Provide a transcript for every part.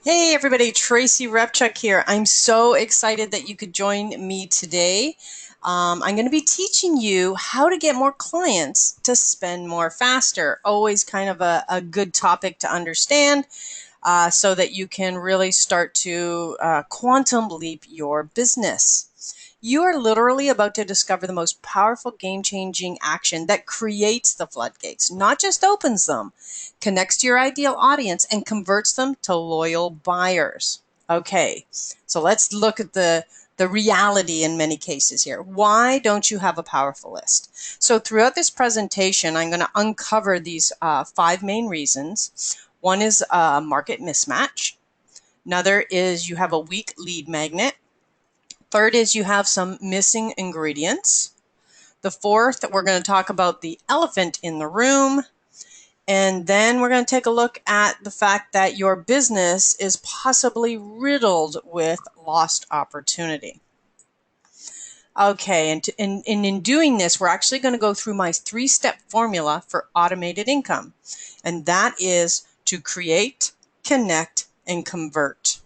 Hey everybody, Tracy Repchuk here. I'm so excited that you could join me today. I'm going to be teaching you how to get more clients to spend more faster. Always kind of a good topic to understand so that you can really start to quantum leap your business. You are literally about to discover the most powerful game-changing action that creates the floodgates, not just opens them, connects to your ideal audience, and converts them to loyal buyers. Okay, so let's look at the reality in many cases here. Why don't you have a powerful list? So throughout this presentation, I'm going to uncover these 5 main reasons. One is market mismatch. Another is you have a weak lead magnet. Third is you have some missing ingredients. The fourth, we're going to talk about the elephant in the room. And then we're going to take a look at the fact that your business is possibly riddled with lost opportunity. Okay, and in doing this, we're actually going to go through my 3-step formula for automated income. And that is to create, connect, and convert.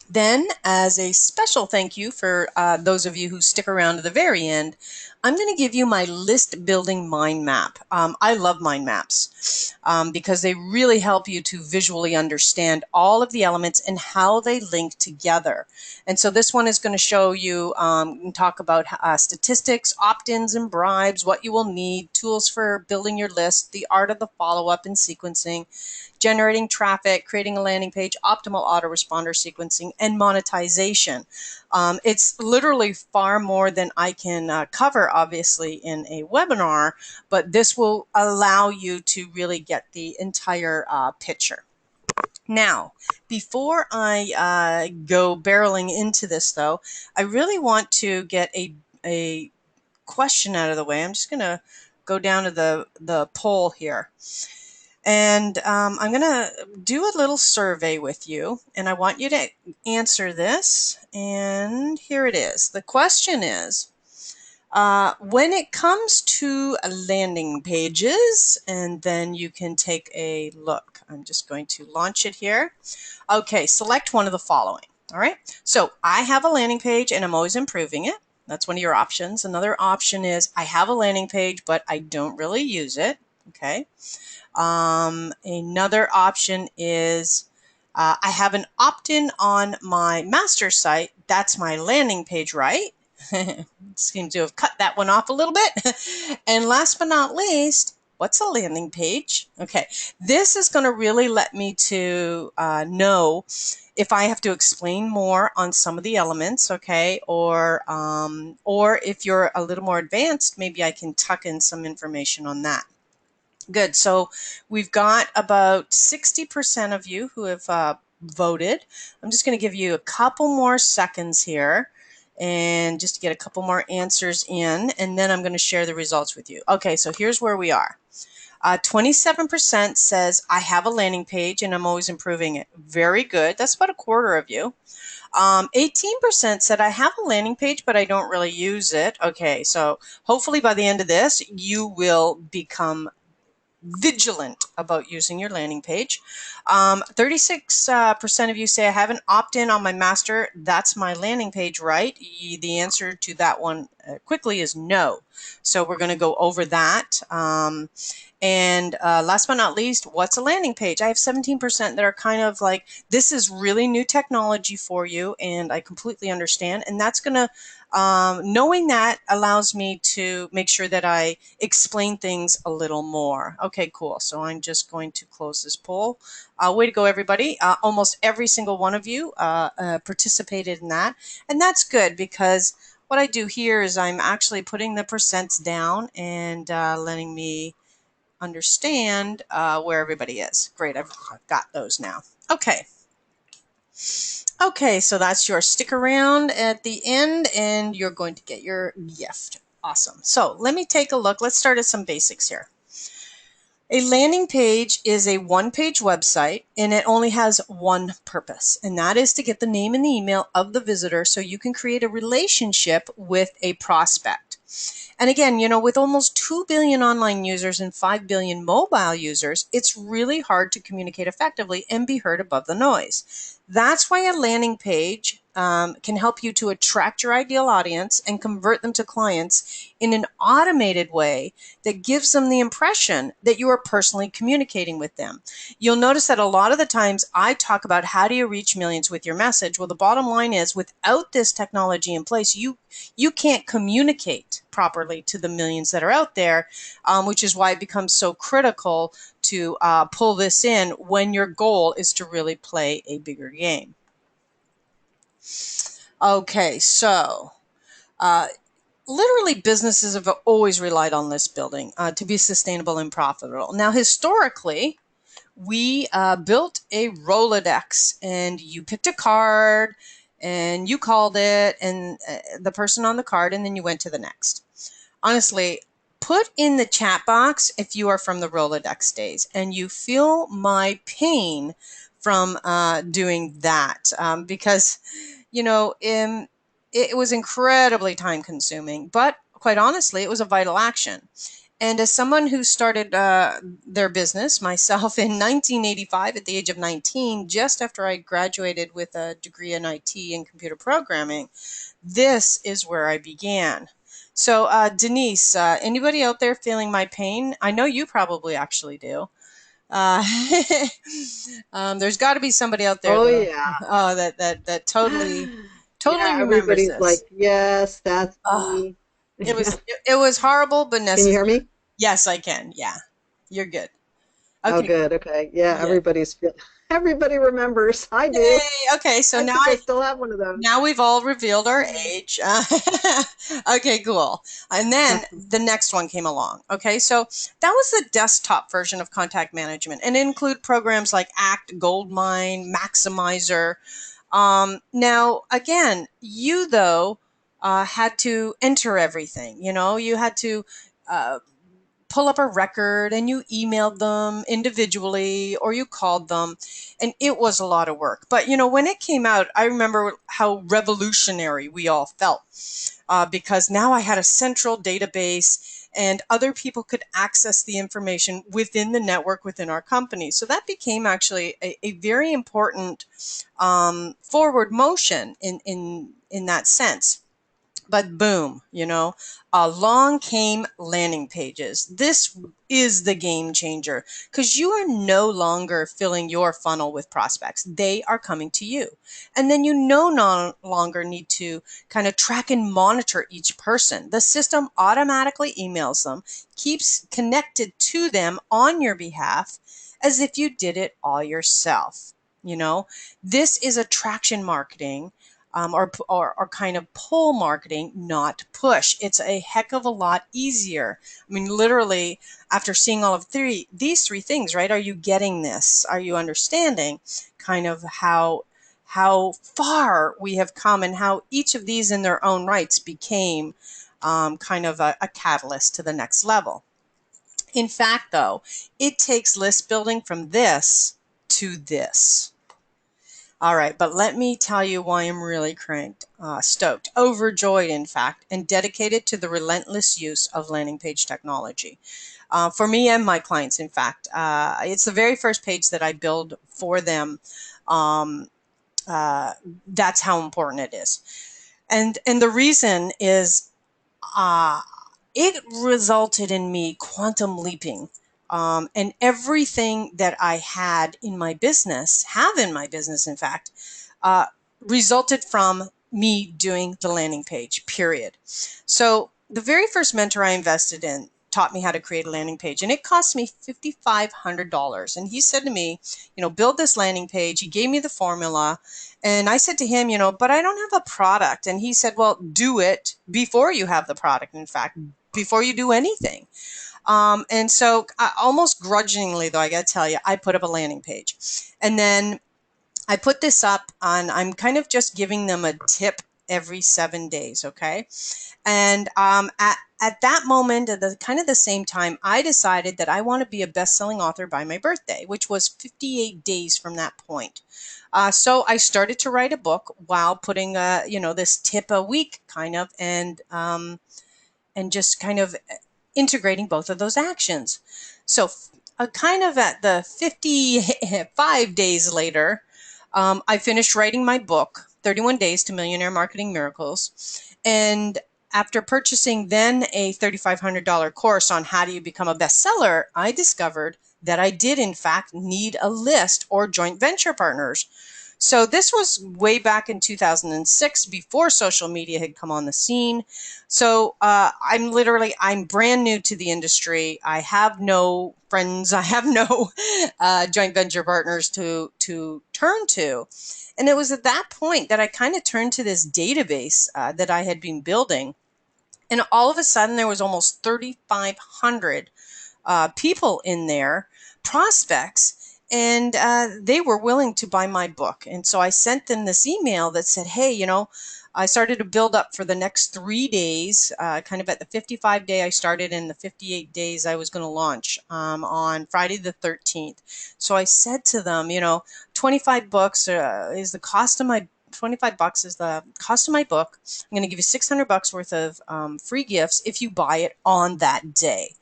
Then, as a special thank you for those of you who stick around to the very end, I'm going to give you my list building mind map. I love mind maps because they really help you to visually understand all of the elements and how they link together. And so this one is going to show you and talk about statistics, opt-ins and bribes, what you will need, tools for building your list, the art of the follow-up and sequencing, generating traffic, creating a landing page, optimal autoresponder sequencing, and monetization. It's literally far more than I can cover, obviously, in a webinar, but this will allow you to really get the entire picture. Now, before I go barreling into this, though, I really want to get a question out of the way. I'm just going to go down to the poll here. And I'm going to do a little survey with you, and I want you to answer this. And here it is. The question is, when it comes to landing pages, and then you can take a look. I'm just going to launch it here. Okay, select one of the following. All right, so I have a landing page and I'm always improving it. That's one of your options. Another option is I have a landing page, but I don't really use it. Okay. Another option is I have an opt-in on my master site. That's my landing page, right? Seem to have cut that one off a little bit. And last but not least, what's a landing page? Okay, this is going to really let me to know if I have to explain more on some of the elements, okay, or if you're a little more advanced, maybe I can tuck in some information on that. Good. So we've got about 60% of you who have voted. I'm just going to give you a couple more seconds here and just to get a couple more answers in, and then I'm going to share the results with you. Okay, so here's where we are. 27% says, I have a landing page and I'm always improving it. Very good. That's about a quarter of you. 18% said, I have a landing page, but I don't really use it. Okay, so hopefully by the end of this, you will become vigilant about using your landing page. 36% of you say I have an opt-in on my master. That's my landing page, right? The answer to that one quickly is no. So we're going to go over that. And last but not least, what's a landing page? I have 17% that are kind of like, this is really new technology for you, and I completely understand. And that's going to, knowing that allows me to make sure that I explain things a little more. Okay, cool. So I'm just going to close this poll. Way to go, everybody. Almost every single one of you participated in that. And that's good because what I do here is I'm actually putting the percents down and letting me understand where everybody is. Great, I've got those now. Okay. Okay, so that's your stick around at the end and you're going to get your gift. Awesome. So let me take a look. Let's start at some basics here. A landing page is a one-page website and it only has one purpose, and that is to get the name and the email of the visitor so you can create a relationship with a prospect. And again, with almost 2 billion online users and 5 billion mobile users, it's really hard to communicate effectively and be heard above the noise. That's why a landing page can help you to attract your ideal audience and convert them to clients in an automated way that gives them the impression that you are personally communicating with them. You'll notice that a lot of the times I talk about how do you reach millions with your message. Well, the bottom line is without this technology in place, you can't communicate properly to the millions that are out there, which is why it becomes so critical to pull this in when your goal is to really play a bigger game. Okay, so literally businesses have always relied on list building to be sustainable and profitable. Now, historically, we built a Rolodex, and you picked a card and you called it and the person on the card, and then you went to the next. Honestly, put in the chat box if you are from the Rolodex days and you feel my pain from doing that, because it was incredibly time consuming, but quite honestly, it was a vital action. And as someone who started their business myself in 1985 at the age of 19, just after I graduated with a degree in IT and computer programming, this is where I began. So, Denise, anybody out there feeling my pain? I know you probably actually do. Uh, there's got to be somebody out there Oh though, yeah. that totally Yeah, remembers everybody's like, this. yes, that's Oh, me. it was Yeah. it was horrible but Can you hear necessary. me? Yes, I can. Yeah, you're good. Oh, Okay, good. Okay. Yeah, yeah. everybody remembers. I do. Yay. Okay, so I now think I still have one of those. now we've all revealed our age. Okay, cool. And then the next one came along. Okay, so that was the desktop version of contact management, and it include programs like Act, Goldmine, Maximizer. Now, again, you though had to enter everything. You had to uh, pull up a record and you emailed them individually or you called them, and it was a lot of work. But when it came out, I remember how revolutionary we all felt, because now I had a central database and other people could access the information within the network within our company. So that became actually a very important forward motion in that sense. But boom, along came landing pages. This is the game changer because you are no longer filling your funnel with prospects. They are coming to you. And then you no longer need to kind of track and monitor each person. The system automatically emails them, keeps connected to them on your behalf as if you did it all yourself. This is attraction marketing, or kind of pull marketing, not push. It's a heck of a lot easier. I mean, literally, after seeing all of these three things, right? Are you getting this? Are you understanding kind of how far we have come and how each of these in their own rights became kind of a catalyst to the next level? In fact, though, it takes list building from this to this. All right, but let me tell you why I'm really cranked, stoked, overjoyed, in fact, and dedicated to the relentless use of landing page technology. For me and my clients, in fact, it's the very first page that I build for them. Um, uh, that's how important it is, and the reason is uh, it resulted in me quantum leaping. And everything that I have in my business, in fact, uh, resulted from me doing the landing page, period. So the very first mentor I invested in taught me how to create a landing page, and it cost me $5,500. And he said to me, build this landing page. He gave me the formula. And I said to him, but I don't have a product. And he said, well, do it before you have the product. In fact, before you do anything. And so almost grudgingly, though, I got to tell you, I put up a landing page. And then I put this up on, I'm kind of just giving them a tip every 7 days, okay? And at that moment, at the kind of the same time, I decided that I want to be a best-selling author by my birthday, which was 58 days from that point. So I started to write a book while putting, this tip a week kind of, and just kind of integrating both of those actions. So kind of at the 55 days later, I finished writing my book, 31 Days to Millionaire Marketing Miracles. And after purchasing then a $3,500 course on how do you become a bestseller, I discovered that I did in fact need a list or joint venture partners. So this was way back in 2006, before social media had come on the scene. So I'm brand new to the industry. I have no friends. I have no joint venture partners to turn to. And it was at that point that I kind of turned to this database that I had been building. And all of a sudden, there was almost 3,500 people in there, prospects, and they were willing to buy my book. And so I sent them this email that said, hey, I started to build up for the next 3 days, kind of at the 55 day I started, and the 58 days I was going to launch on Friday the 13th. So I said to them, 25 books is the cost of my 25 bucks is the cost of my book. I'm going to give you 600 bucks worth of free gifts if you buy it on that day.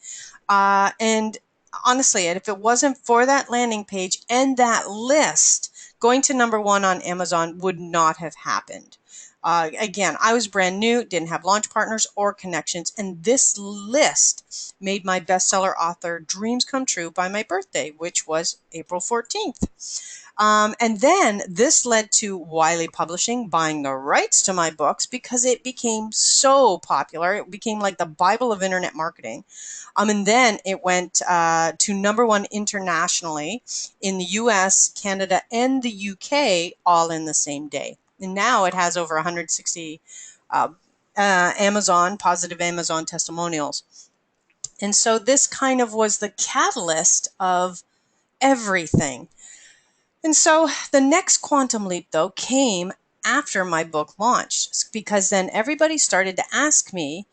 And honestly, if it wasn't for that landing page and that list, going to #1 on Amazon would not have happened. Again, I was brand new, didn't have launch partners or connections, and this list made my bestseller author dreams come true by my birthday, which was April 14th. And then this led to Wiley Publishing buying the rights to my books because it became so popular. It became like the Bible of internet marketing. And then it went to #1 internationally in the US, Canada, and the UK, all in the same day. And now it has over 160 positive Amazon testimonials. And so this kind of was the catalyst of everything. And so the next quantum leap, though, came after my book launched, because then everybody started to ask me,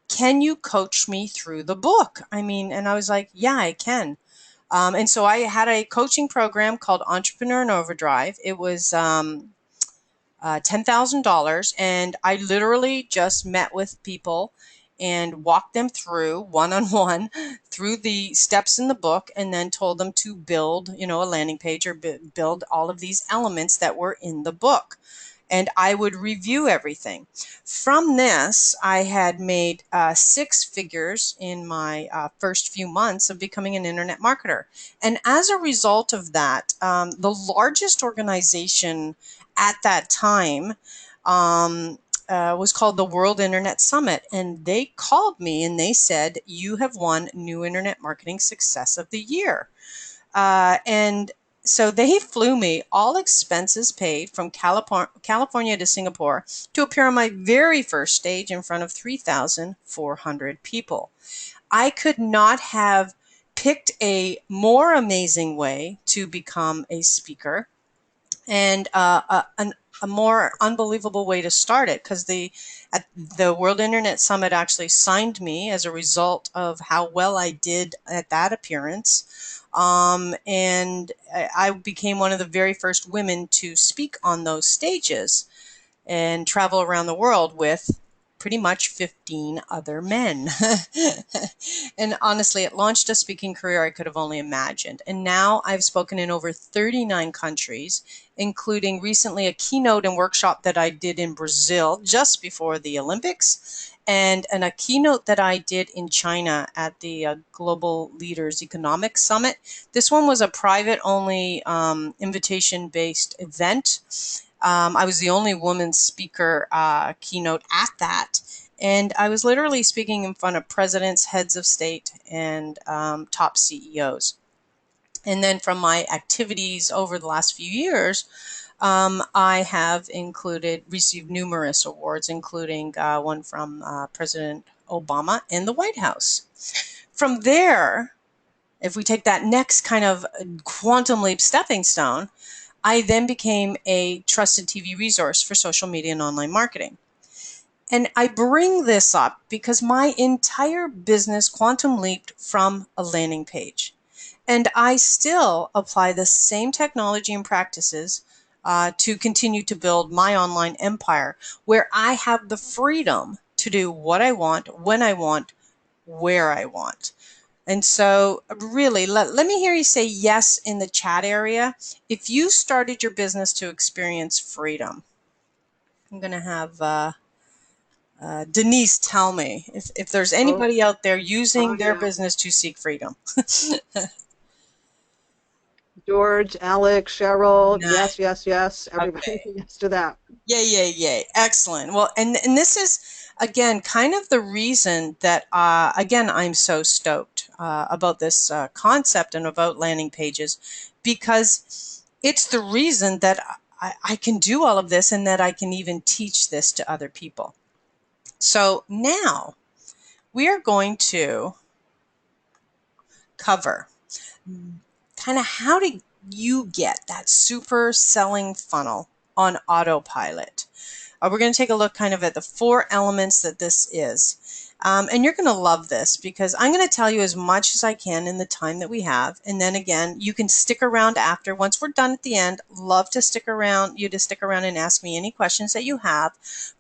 can you coach me through the book? And I was like, yeah, I can. And so I had a coaching program called Entrepreneur in Overdrive. It was $10,000, and I literally just met with people and walked them through one-on-one through the steps in the book, and then told them to build, a landing page or build all of these elements that were in the book. And I would review everything. From this, I had made 6 figures in my first few months of becoming an internet marketer. And as a result of that, the largest organization at that time was called the World Internet Summit. And they called me and they said, you have won New Internet Marketing Success of the Year. And so they flew me, all expenses paid, from California to Singapore to appear on my very first stage in front of 3,400 people. I could not have picked a more amazing way to become a speaker, and a more unbelievable way to start it, because the World Internet Summit actually signed me as a result of how well I did at that appearance. And I became one of the very first women to speak on those stages and travel around the world with pretty much 15 other men. And honestly, it launched a speaking career I could have only imagined. And now I've spoken in over 39 countries, including recently a keynote and workshop that I did in Brazil just before the Olympics, and a keynote that I did in China at the Global Leaders Economic Summit. This one was a private-only, invitation-based event. I was the only woman speaker keynote at that. And I was literally speaking in front of presidents, heads of state, and top CEOs. And then from my activities over the last few years, I have received numerous awards, including one from President Obama in the White House. From there, if we take that next kind of quantum leap stepping stone, I then became a trusted TV resource for social media and online marketing. And I bring this up because my entire business quantum leaped from a landing page. And I still apply the same technology and practices to continue to build my online empire, where I have the freedom to do what I want, when I want, where I want. And so really, let me hear you say yes in the chat area if you started your business to experience freedom. I'm going to have Denise tell me if there's Oh, anybody out there oh using their yeah. business to seek freedom. George, Alex, Cheryl, yes, Nice. yes, yes. Everybody, Okay. yes to that. Yay, yay, yay. Excellent. Well, and this is, again, kind of the reason that, again, I'm so stoked about this concept and about landing pages, because it's the reason that I can do all of this and that I can even teach this to other people. So now we are going to cover kind of how do you get that super selling funnel on autopilot. We're going to take a look kind of at the 4 elements that this is. And you're going to love this because I'm going to tell you as much as I can in the time that we have. And then again, you can stick around after. Once we're done at the end, love to stick around, you to stick around and ask me any questions that you have.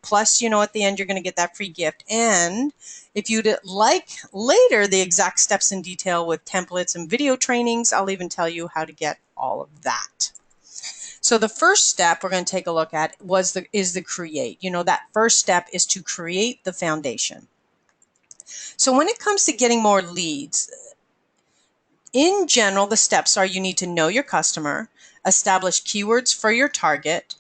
Plus, at the end, you're going to get that free gift. And if you'd like later the exact steps in detail with templates and video trainings, I'll even tell you how to get all of that. So the first step we're going to take a look at is the create. That first step is to create the foundation. So when it comes to getting more leads, in general, the steps are you need to know your customer, establish keywords for your target,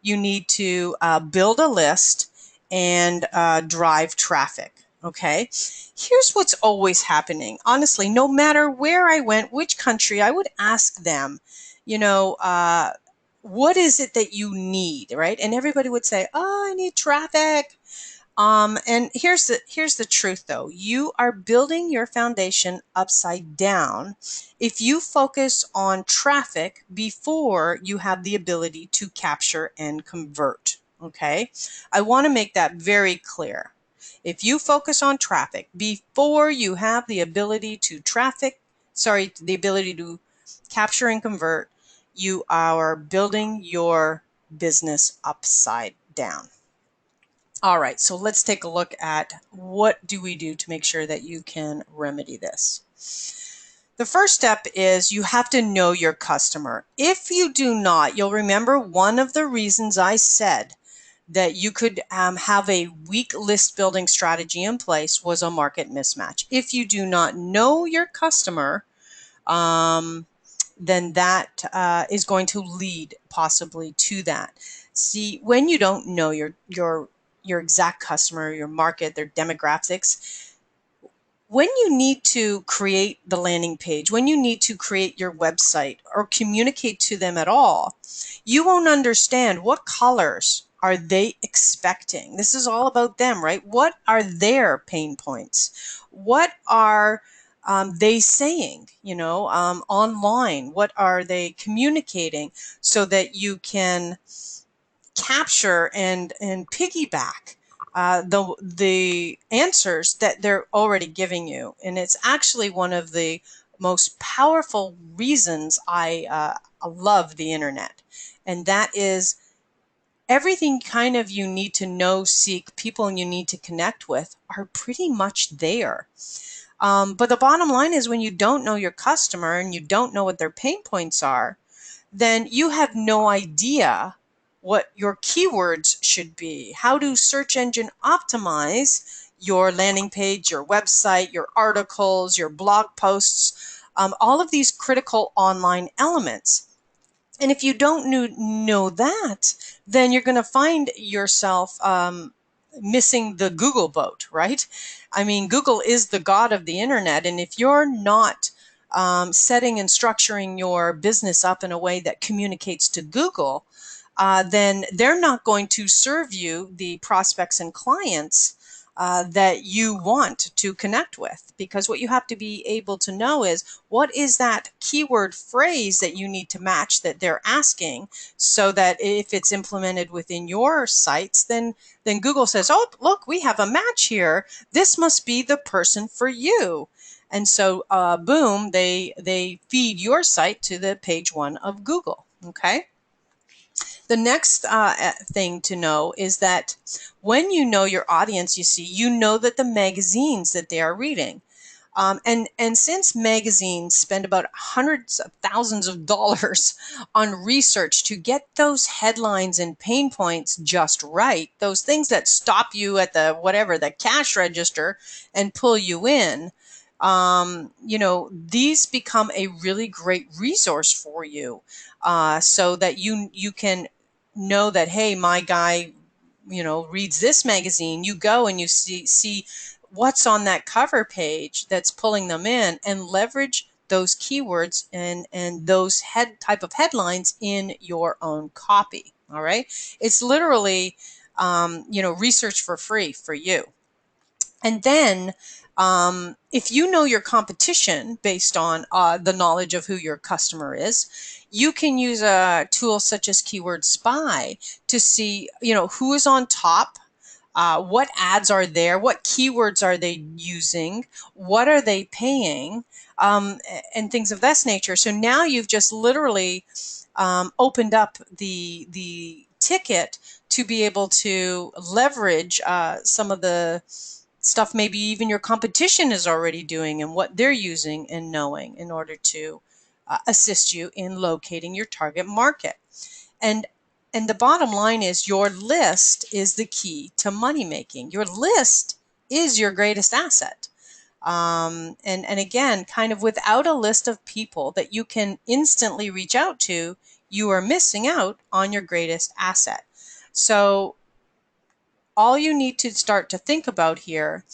you need to build a list, and drive traffic. Okay, here's what's always happening. Honestly, no matter where I went, which country, I would ask them, you know, uh, what is it that you need, right? And everybody would say, oh, I need traffic. And here's the truth though. You are building your foundation upside down if you focus on traffic before you have the ability to capture and convert. Okay? I want to make that very clear. If you focus on traffic before you have the ability to the ability to capture and convert, you are building your business upside down. All right, so let's take a look at what do we do to make sure that you can remedy this. The first step is you have to know your customer. If you do not, you'll remember one of the reasons I said that you could have a weak list building strategy in place was a market mismatch. If you do not know your customer, um, then that is going to lead possibly to that. See, when you don't know your exact customer, your market, their demographics, when you need to create the landing page, when you need to create your website or communicate to them at all, you won't understand what colors are they expecting. This is all about them, right? What are their pain points? What are they saying, online? What are they communicating so that you can capture and piggyback the answers that they're already giving you. And it's actually one of the most powerful reasons I love the internet. And that is everything kind of you need to know, seek, people you need to connect with are pretty much there. But the bottom line is when you don't know your customer and you don't know what their pain points are, then you have no idea what your keywords should be, how to search engine optimize your landing page, your website, your articles, your blog posts, all of these critical online elements. And if you don't know that, then you're going to find yourself missing the Google boat, right? I mean, Google is the god of the internet. And if you're not setting and structuring your business up in a way that communicates to Google, then they're not going to serve you the prospects and clients that you want to connect with. Because what you have to be able to know is what is that keyword phrase that you need to match that they're asking, so that if it's implemented within your sites, then Google says, oh, look, we have a match here. This must be the person for you. And so, boom, they feed your site to the page 1 of Google. Okay. The next thing to know is that when you know your audience, you know that the magazines that they are reading. And since magazines spend about hundreds of thousands of dollars on research to get those headlines and pain points just right, those things that stop you at the cash register and pull you in, these become a really great resource for you, so that you can know that, hey, my guy, reads this magazine. You go and you see what's on that cover page that's pulling them in, and leverage those keywords and those type of headlines in your own copy. All right, it's literally research for free for you. And then, if you know your competition based on the knowledge of who your customer is, you can use a tool such as Keyword Spy to see, who is on top, what ads are there, what keywords are they using, what are they paying, and things of this nature. So now you've just literally opened up the ticket to be able to leverage some of the stuff maybe even your competition is already doing and what they're using and knowing in order to assist you in locating your target market. And and the bottom line is your list is the key to money making. Your list is your greatest asset. And again, kind of without a list of people that you can instantly reach out to, you are missing out on your greatest asset. So all you need to start to think about here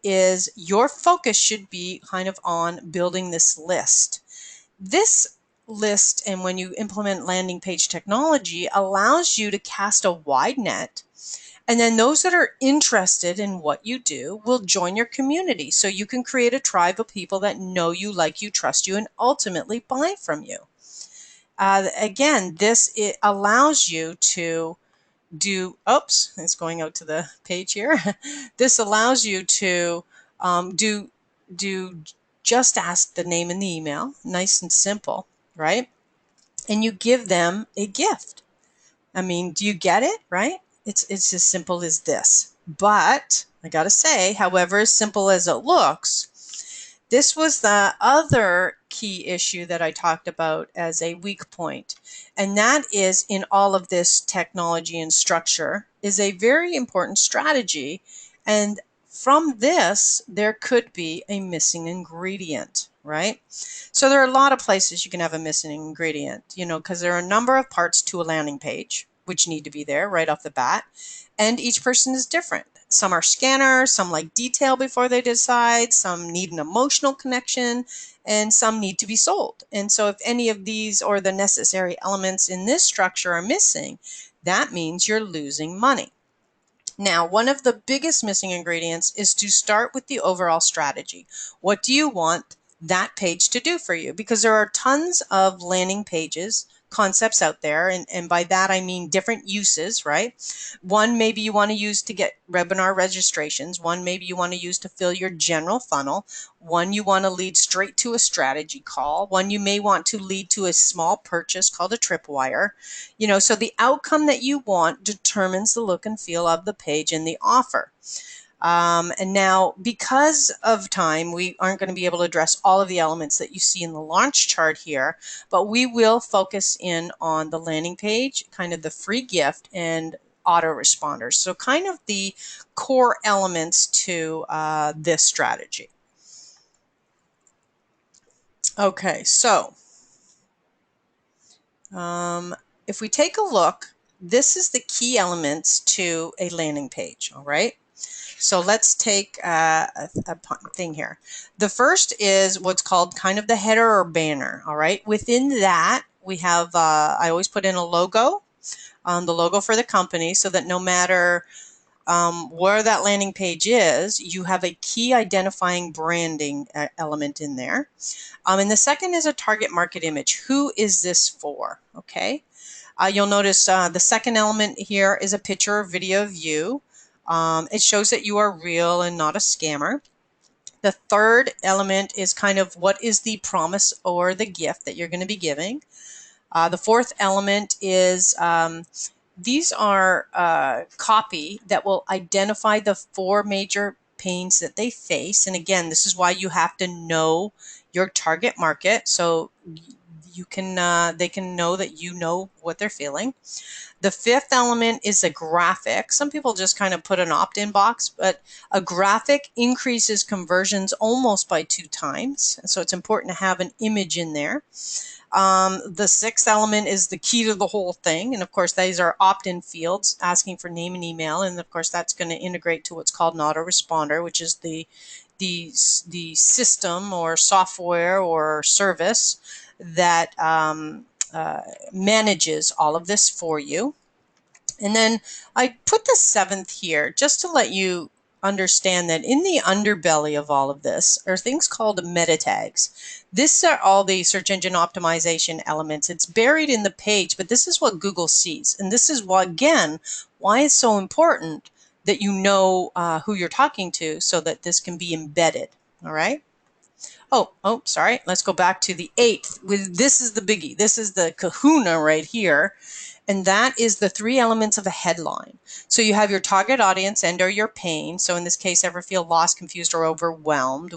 is your focus should be kind of on building this list. This list, and when you implement landing page technology, allows you to cast a wide net. And then those that are interested in what you do will join your community. So you can create a tribe of people that know you, like you, trust you, and ultimately buy from you. Again, it allows you to oops, it's going out to the page here. This allows you to do just ask the name and the email, nice and simple, right? And you give them a gift. I mean, do you get it, right? It's as simple as this. But I got to say, however as simple as it looks, this was the other key issue that I talked about as a weak point. And that is, in all of this technology and structure, is a very important strategy. And from this, there could be a missing ingredient, right? So there are a lot of places you can have a missing ingredient, because there are a number of parts to a landing page which need to be there right off the bat. And each person is different. Some are scanners, some like detail before they decide, some need an emotional connection, and some need to be sold. And so if any of these or the necessary elements in this structure are missing, that means you're losing money. Now, one of the biggest missing ingredients is to start with the overall strategy. What do you want that page to do for you? Because there are tons of landing pages concepts out there, and by that I mean different uses, right? One maybe you want to use to get webinar registrations, one maybe you want to use to fill your general funnel, one you want to lead straight to a strategy call, one you may want to lead to a small purchase called a tripwire. So the outcome that you want determines the look and feel of the page and the offer. And now, because of time, we aren't going to be able to address all of the elements that you see in the launch chart here, but we will focus in on the landing page, kind of the free gift, and autoresponders. So kind of the core elements to this strategy. Okay, so if we take a look, this is the key elements to a landing page, all right? So let's take a thing here. The first is what's called kind of the header or banner, all right? Within that, we have, I always put in a logo, the logo for the company, so that no matter where that landing page is, you have a key identifying branding element in there. And the second is a target market image. Who is this for? Okay. You'll notice the second element here is a picture or video of you. It shows that you are real and not a scammer. The third element is kind of what is the promise or the gift that you're going to be giving. The fourth element is these are copy that will identify the four major pains that they face. And again, this is why you have to know your target market, so you can they can know that you know what they're feeling. The fifth element is a graphic. Some people just kind of put an opt-in box, but a graphic increases conversions almost by 2 times. So it's important to have an image in there. The sixth element is the key to the whole thing. And of course, these are opt-in fields asking for name and email. And of course, that's going to integrate to what's called an autoresponder, which is the system or software or service that manages all of this for you. And then I put the seventh here just to let you understand that in the underbelly of all of this are things called meta tags. These are all the search engine optimization elements. It's buried in the page, but this is what Google sees. And this is why, again, why it's so important that you know who you're talking to so that this can be embedded. All right. Sorry. Let's go back to the eighth. This is the biggie. This is the kahuna right here. And that is the 3 elements of a headline. So you have your target audience and or your pain. So in this case, ever feel lost, confused, or overwhelmed.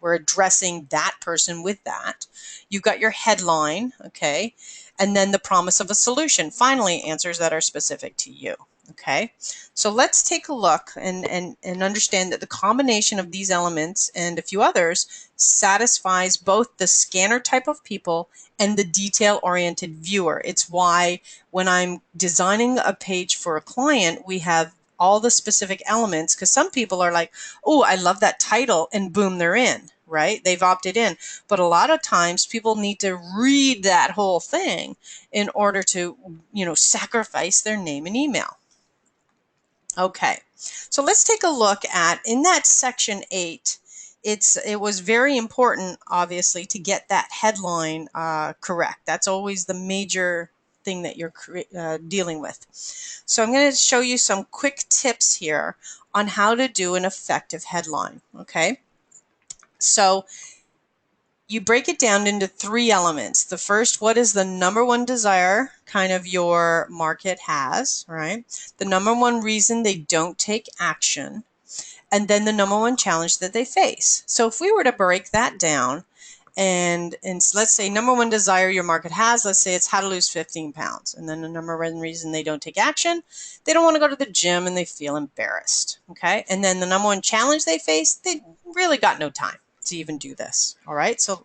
We're addressing that person with that. You've got your headline, okay? And then the promise of a solution. Finally, answers that are specific to you. Okay, so let's take a look and understand that the combination of these elements and a few others satisfies both the scanner type of people and the detail-oriented viewer. It's why when I'm designing a page for a client, we have all the specific elements, because some people are like, oh, I love that title, and boom, they're in, right? They've opted in. But a lot of times people need to read that whole thing in order to, sacrifice their name and email. Okay, so let's take a look at, in that section 8, it was very important, obviously, to get that headline correct. That's always the major thing that you're dealing with. So I'm going to show you some quick tips here on how to do an effective headline. Okay, so you break it down into 3 elements. The first, what is the number one desire kind of your market has, right? The number one reason they don't take action, and then the number one challenge that they face. So if we were to break that down, and let's say number one desire your market has, let's say it's how to lose 15 pounds. And then the number one reason they don't take action, they don't want to go to the gym and they feel embarrassed. Okay. And then the number one challenge they face, they really got no time to even do this. All right. So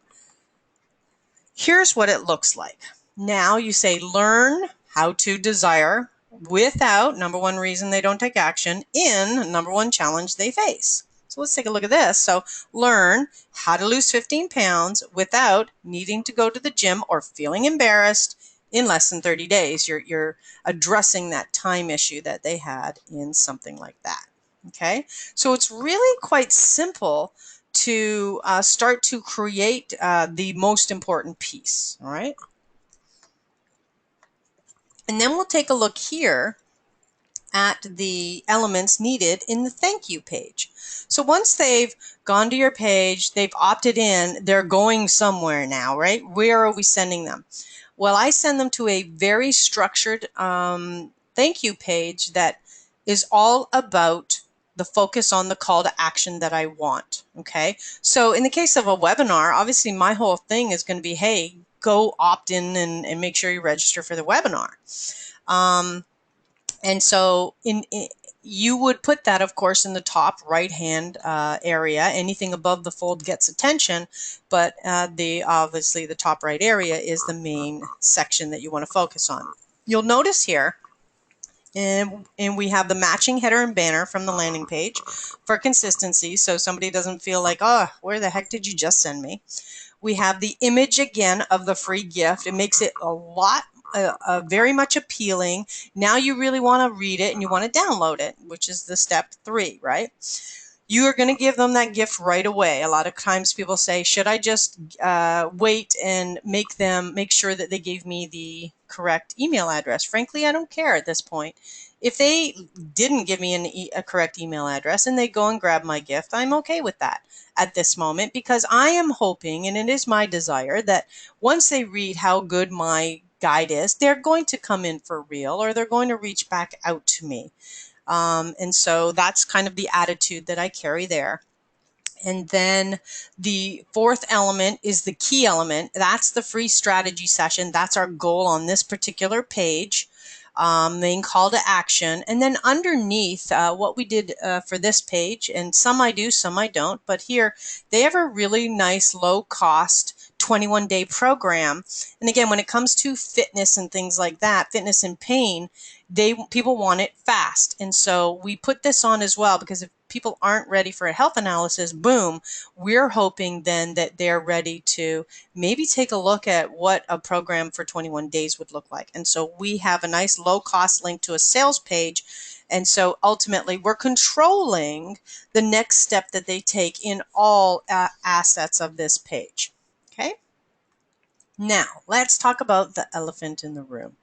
here's what it looks like. Now you say learn how to desire without number one reason they don't take action in number one challenge they face. So let's take a look at this. So learn how to lose 15 pounds without needing to go to the gym or feeling embarrassed in less than 30 days. You're addressing that time issue that they had in something like that. Okay, so it's really quite simple to start to create the most important piece. All right, and then we'll take a look here at the elements needed in the thank you page. So once they've gone to your page, they've opted in, they're going somewhere now, right? Where are we sending them? Well, I send them to a very structured thank you page that is all about the focus on the call to action that I want. Okay, so in the case of a webinar, obviously my whole thing is going to be, hey, go opt in and make sure you register for the webinar. And so you would put that, of course, in the top right-hand area. Anything above the fold gets attention, but obviously the top right area is the main section that you want to focus on. You'll notice here, and we have the matching header and banner from the landing page for consistency, so somebody doesn't feel like, oh, where the heck did you just send me? We have the image again of the free gift. It makes it a lot very much appealing. Now you really want to read it and you want to download it, which is the step 3, right? You are going to give them that gift right away. A lot of times people say, should I just wait and make sure that they gave me the correct email address? Frankly, I don't care at this point. If they didn't give me a correct email address and they go and grab my gift, I'm okay with that at this moment, because I am hoping, and it is my desire, that once they read how good my guide is, they're going to come in for real, or they're going to reach back out to me. And so that's kind of the attitude that I carry there. And then the fourth element is the key element. That's the free strategy session. That's our goal on this particular page. Main call to action. And then underneath what we did for this page, and some I do, some I don't, but here they have a really nice low cost 21-day program. And again, when it comes to fitness and things like that, fitness and pain, people want it fast. And so we put this on as well, because if people aren't ready for a health analysis, boom, we're hoping then that they're ready to maybe take a look at what a program for 21 days would look like. And so we have a nice low cost link to a sales page. And so ultimately we're controlling the next step that they take in all assets of this page. Okay. Now let's talk about the elephant in the room.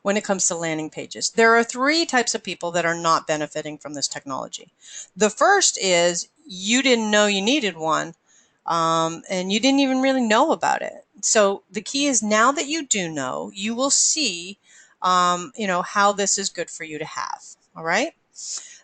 When it comes to landing pages, there are three types of people that are not benefiting from this technology. The first is you didn't know you needed one, and you didn't even really know about it. So the key is, now that you do know, you will see, how this is good for you to have. All right.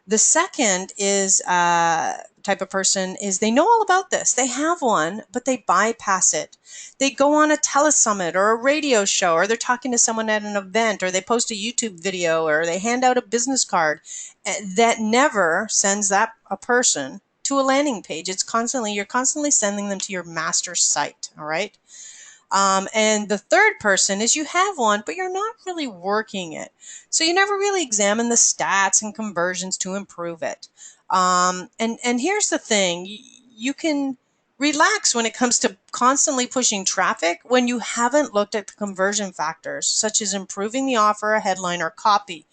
The second is type of person is they know all about this. They have one, but they bypass it. They go on a telesummit or a radio show, or they're talking to someone at an event, or they post a YouTube video, or they hand out a business card that never sends a person to a landing page. You're constantly sending them to your master site. All right. And the third person is you have one, but you're not really working it. So you never really examine the stats and conversions to improve it. And here's the thing, you can relax when it comes to constantly pushing traffic when you haven't looked at the conversion factors, such as improving the offer, a headline, or copy.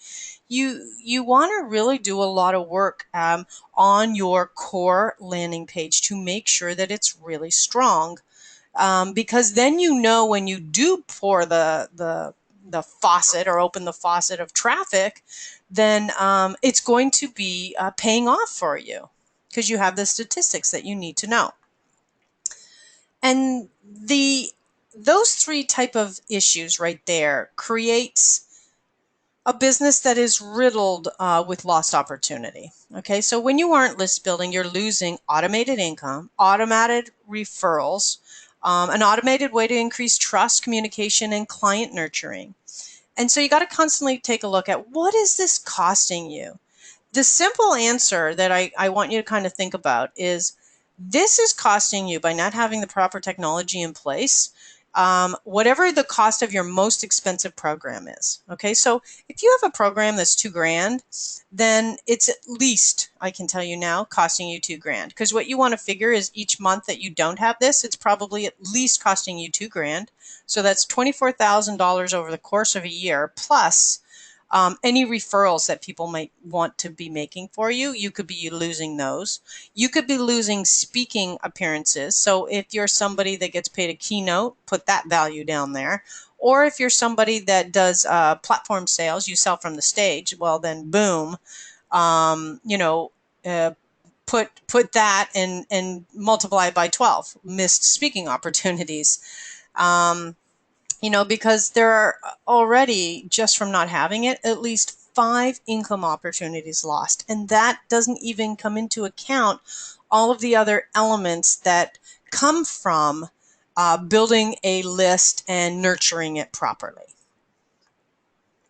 You want to really do a lot of work on your core landing page to make sure that it's really strong. Because then when you do pour the faucet, or open the faucet of traffic, then it's going to be paying off for you, because you have the statistics that you need to know. And those three type of issues right there creates a business that is riddled with lost opportunity. Okay, so when you aren't list building, you're losing automated income, automated referrals, an automated way to increase trust, communication, and client nurturing. And so you got to constantly take a look at, what is this costing you? The simple answer that I want you to kind of think about is, this is costing you by not having the proper technology in place, whatever the cost of your most expensive program is. Okay, so if you have a program that's $2,000, then it's at least, I can tell you now, costing you $2,000. Because what you want to figure is, each month that you don't have this, it's probably at least costing you $2,000. So that's $24,000 over the course of a year, plus any referrals that people might want to be making for you. You could be losing those. You could be losing speaking appearances. So if you're somebody that gets paid a keynote, put that value down there. Or if you're somebody that does platform sales, you sell from the stage, well then boom, uh, put that and multiply it by 12 missed speaking opportunities. Because there are already, just from not having it, at least 5 income opportunities lost. And that doesn't even come into account all of the other elements that come from building a list and nurturing it properly.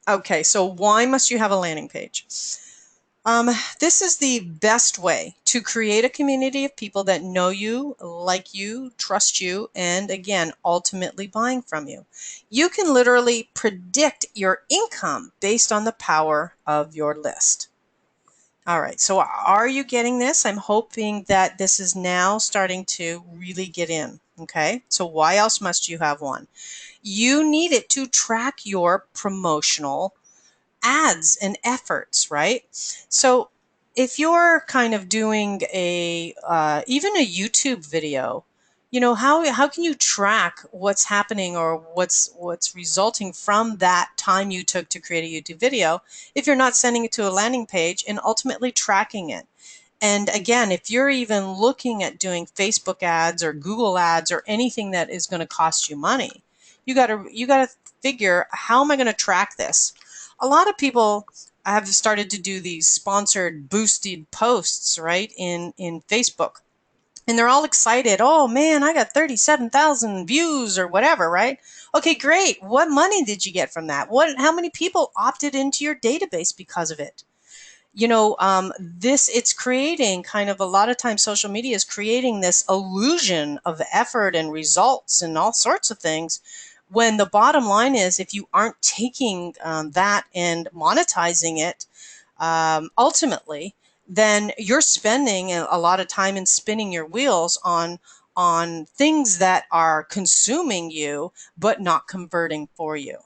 Okay, so why must you have a landing page? This is the best way to create a community of people that know you, like you, trust you, and again, ultimately buying from you. You can literally predict your income based on the power of your list. All right, so are you getting this? I'm hoping that this is now starting to really get in. Okay, so why else must you have one? You need it to track your promotional ads and efforts, right? So if you're kind of doing even a YouTube video, how can you track what's happening, or what's resulting from that time you took to create a YouTube video, if you're not sending it to a landing page and ultimately tracking it? And again, if you're even looking at doing Facebook ads or Google ads or anything that is going to cost you money, You got to figure, how am I going to track this? A lot of people have started to do these sponsored boosted posts, right, in Facebook. And they're all excited. Oh man, I got 37,000 views or whatever, right? Okay, great. What money did you get from that? How many people opted into your database because of it? It's creating kind of, a lot of times social media is creating this illusion of effort and results and all sorts of things, when the bottom line is, if you aren't taking that and monetizing it, ultimately, then you're spending a lot of time and spinning your wheels on things that are consuming you but not converting for you.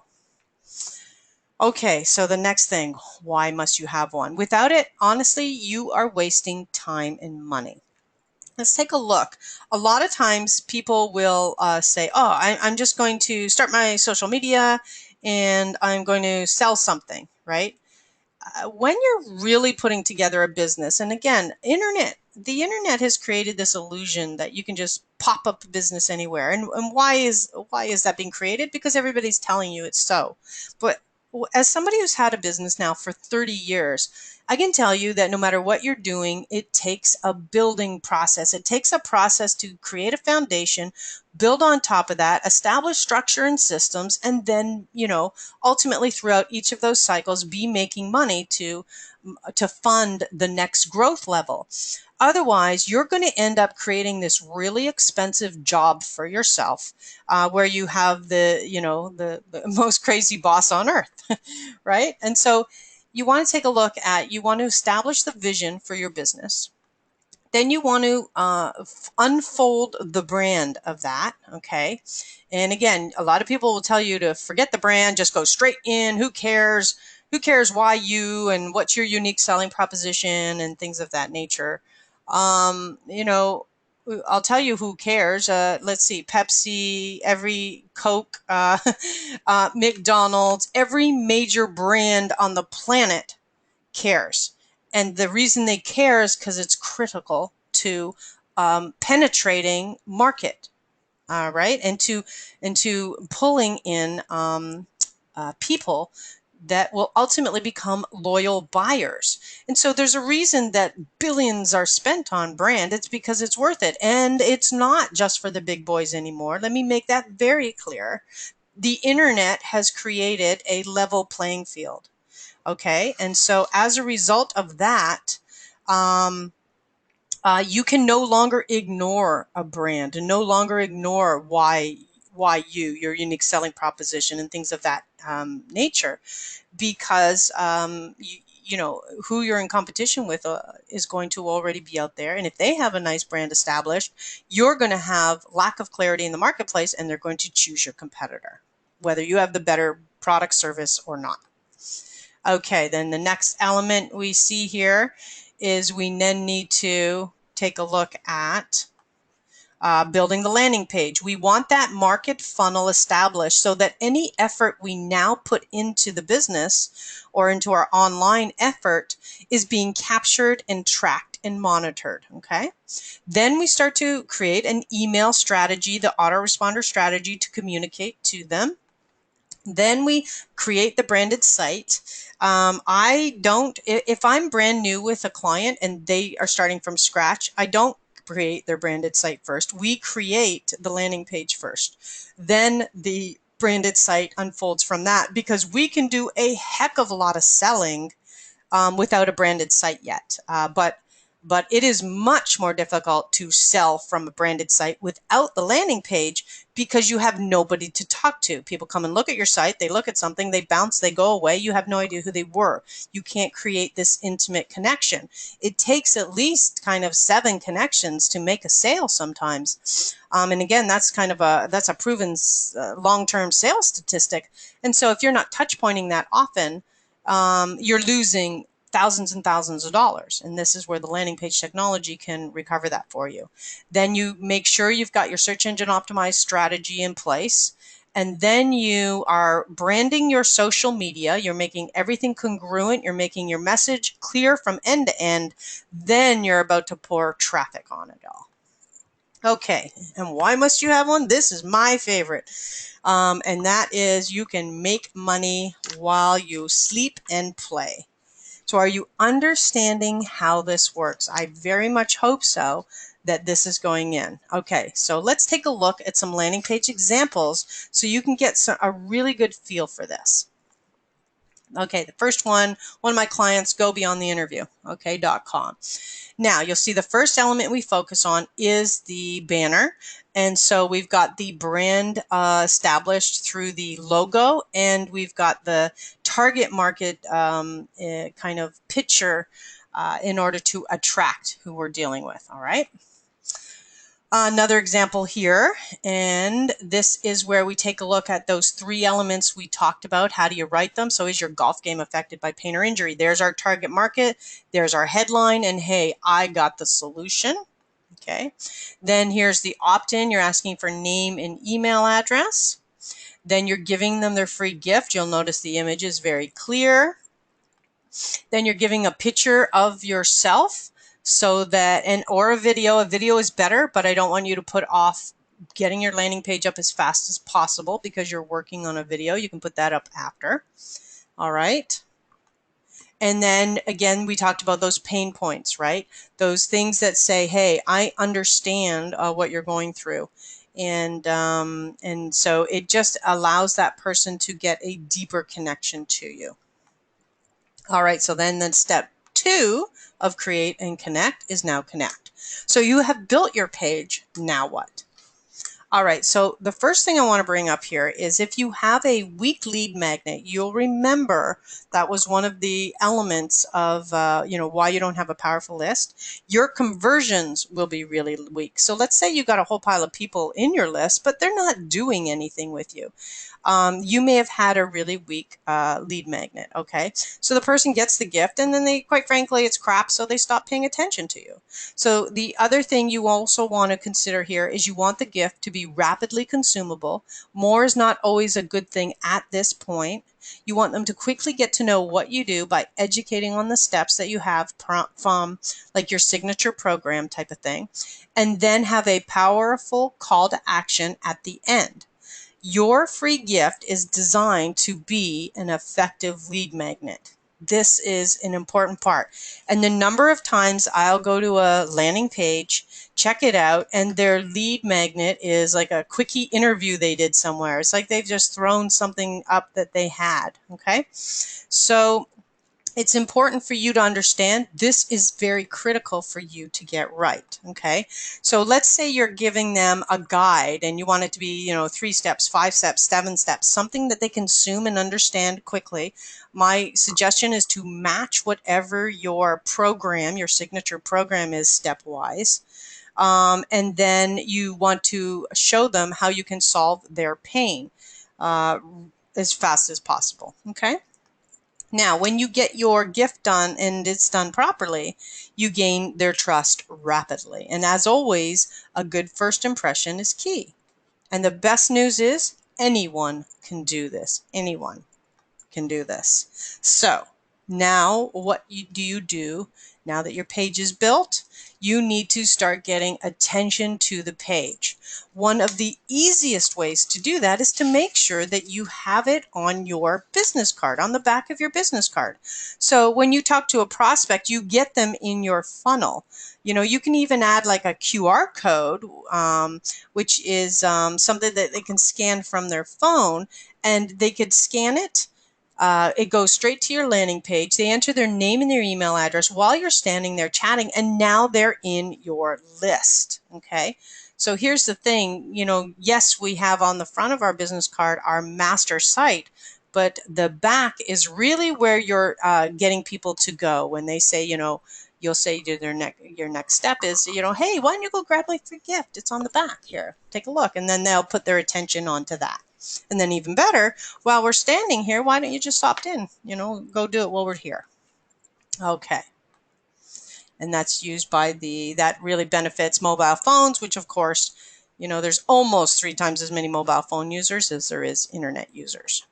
Okay, so the next thing, why must you have one? Without it, honestly, you are wasting time and money. Let's take a look. A lot of times people will say, oh, I'm just going to start my social media and I'm going to sell something, right? When you're really putting together a business, and again, the internet has created this illusion that you can just pop up a business anywhere. And why is that being created? Because everybody's telling you it's so. But as somebody who's had a business now for 30 years, I can tell you that no matter what you're doing, it takes a building process. It takes a process to create a foundation, build on top of that, establish structure and systems, and then, ultimately throughout each of those cycles, be making money to fund the next growth level. Otherwise, you're going to end up creating this really expensive job for yourself, where you have the most crazy boss on earth, right? And so you want to establish the vision for your business. Then you want to unfold the brand of that. Okay. And again, a lot of people will tell you to forget the brand, just go straight in. Who cares? Who cares why you, and what's your unique selling proposition and things of that nature? Um, you know, I'll tell you who cares. Let's see, Pepsi, every Coke, McDonald's, every major brand on the planet cares. And the reason they care is because it's critical to penetrating market, right? And to pulling in people that will ultimately become loyal buyers. And so there's a reason that billions are spent on brand. It's because it's worth it. And it's not just for the big boys anymore. Let me make that very clear. The internet has created a level playing field. Okay, and so as a result of that, um, you can no longer ignore a brand and no longer ignore your unique selling proposition and things of that nature, because who you're in competition with is going to already be out there, and if they have a nice brand established, you're going to have lack of clarity in the marketplace, and they're going to choose your competitor, whether you have the better product service or not. Okay, then the next element we see here is we then need to take a look at building the landing page. We want that market funnel established so that any effort we now put into the business or into our online effort is being captured and tracked and monitored. Okay. Then we start to create an email strategy, the autoresponder strategy, to communicate to them. Then we create the branded site. I don't, if I'm brand new with a client and they are starting from scratch, I don't create their branded site first. We create the landing page first. Then the branded site unfolds from that, because we can do a heck of a lot of selling without a branded site yet. But it is much more difficult to sell from a branded site without the landing page, because you have nobody to talk to. People come and look at your site, they look at something, they bounce, they go away. You have no idea who they were. You can't create this intimate connection. It takes at least kind of 7 connections to make a sale sometimes. And again, that's a proven long-term sales statistic. And so if you're not touch pointing that often, you're losing thousands and thousands of dollars. And this is where the landing page technology can recover that for you. Then you make sure you've got your search engine optimized strategy in place. And then you are branding your social media. You're making everything congruent. You're making your message clear from end to end. Then you're about to pour traffic on it all. Okay, and why must you have one? This is my favorite. And that is you can make money while you sleep and play. So are you understanding how this works? I very much hope so, that this is going in. Okay, so let's take a look at some landing page examples so you can get a really good feel for this. Okay, the first one of my clients, go beyond the interview, okay, .com. Now, you'll see the first element we focus on is the banner. And so we've got the brand established through the logo, and we've got the target market kind of picture in order to attract who we're dealing with. All right. Another example here, and this is where we take a look at those three elements we talked about. How do you write them? So is your golf game affected by pain or injury? There's our target market, there's our headline, and hey, I got the solution. Okay, then here's the opt-in. You're asking for name and email address. Then you're giving them their free gift. You'll notice the image is very clear. Then you're giving a picture of yourself so that, and or a video. A video is better, but I don't want you to put off getting your landing page up as fast as possible because you're working on a video. You can put that up after. All right. And then again, we talked about those pain points, right? Those things that say, hey, I understand what you're going through. And so it just allows that person to get a deeper connection to you. All right, so then step 2 of create and connect is now connect. So you have built your page, now what? All right, so the first thing I want to bring up here is if you have a weak lead magnet, you'll remember that was one of the elements of why you don't have a powerful list. Your conversions will be really weak. So let's say you got a whole pile of people in your list, but they're not doing anything with you. You may have had a really weak lead magnet, okay? So the person gets the gift and then they, quite frankly, it's crap, so they stop paying attention to you. So the other thing you also want to consider here is you want the gift to be rapidly consumable. More is not always a good thing at this point. You want them to quickly get to know what you do by educating on the steps that you have from like your signature program type of thing, and then have a powerful call to action at the end. Your free gift is designed to be an effective lead magnet. This is an important part. And the number of times I'll go to a landing page, check it out, and their lead magnet is like a quickie interview they did somewhere. It's like they've just thrown something up that they had. Okay. So it's important for you to understand this is very critical for you to get right. Okay. So let's say you're giving them a guide and you want it to be, 3 steps, 5 steps, 7 steps, something that they consume and understand quickly. My suggestion is to match whatever your program, your signature program is stepwise. And then you want to show them how you can solve their pain as fast as possible. Okay. Now, when you get your gift done and it's done properly, you gain their trust rapidly. And as always, a good first impression is key. And the best news is anyone can do this. Anyone can do this. So now do you do now that your page is built? You need to start getting attention to the page. One of the easiest ways to do that is to make sure that you have it on your business card, on the back of your business card. So when you talk to a prospect, you get them in your funnel. You can even add like a QR code, which is something that they can scan from their phone, and they could scan it. It goes straight to your landing page. They enter their name and their email address while you're standing there chatting, and now they're in your list. Okay. So here's the thing, yes, we have on the front of our business card our master site, but the back is really where you're getting people to go when they say, you'll say to your next step is, hey, why don't you go grab my free gift? It's on the back here. Take a look. And then they'll put their attention onto that. And then even better, while we're standing here, why don't you just opt in? Go do it while we're here. Okay. And that's used by that really benefits mobile phones, which of course, there's almost 3 times as many mobile phone users as there is internet users.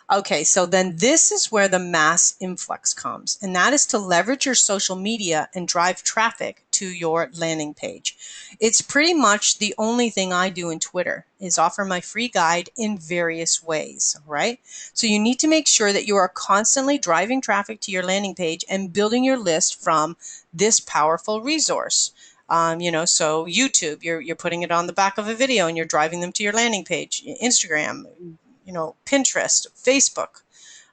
Okay, so then this is where the mass influx comes, and that is to leverage your social media and drive traffic to your landing page. It's pretty much the only thing I do in Twitter is offer my free guide in various ways, right? So you need to make sure that you are constantly driving traffic to your landing page and building your list from this powerful resource. So YouTube, you're putting it on the back of a video and you're driving them to your landing page. Instagram, Pinterest, Facebook,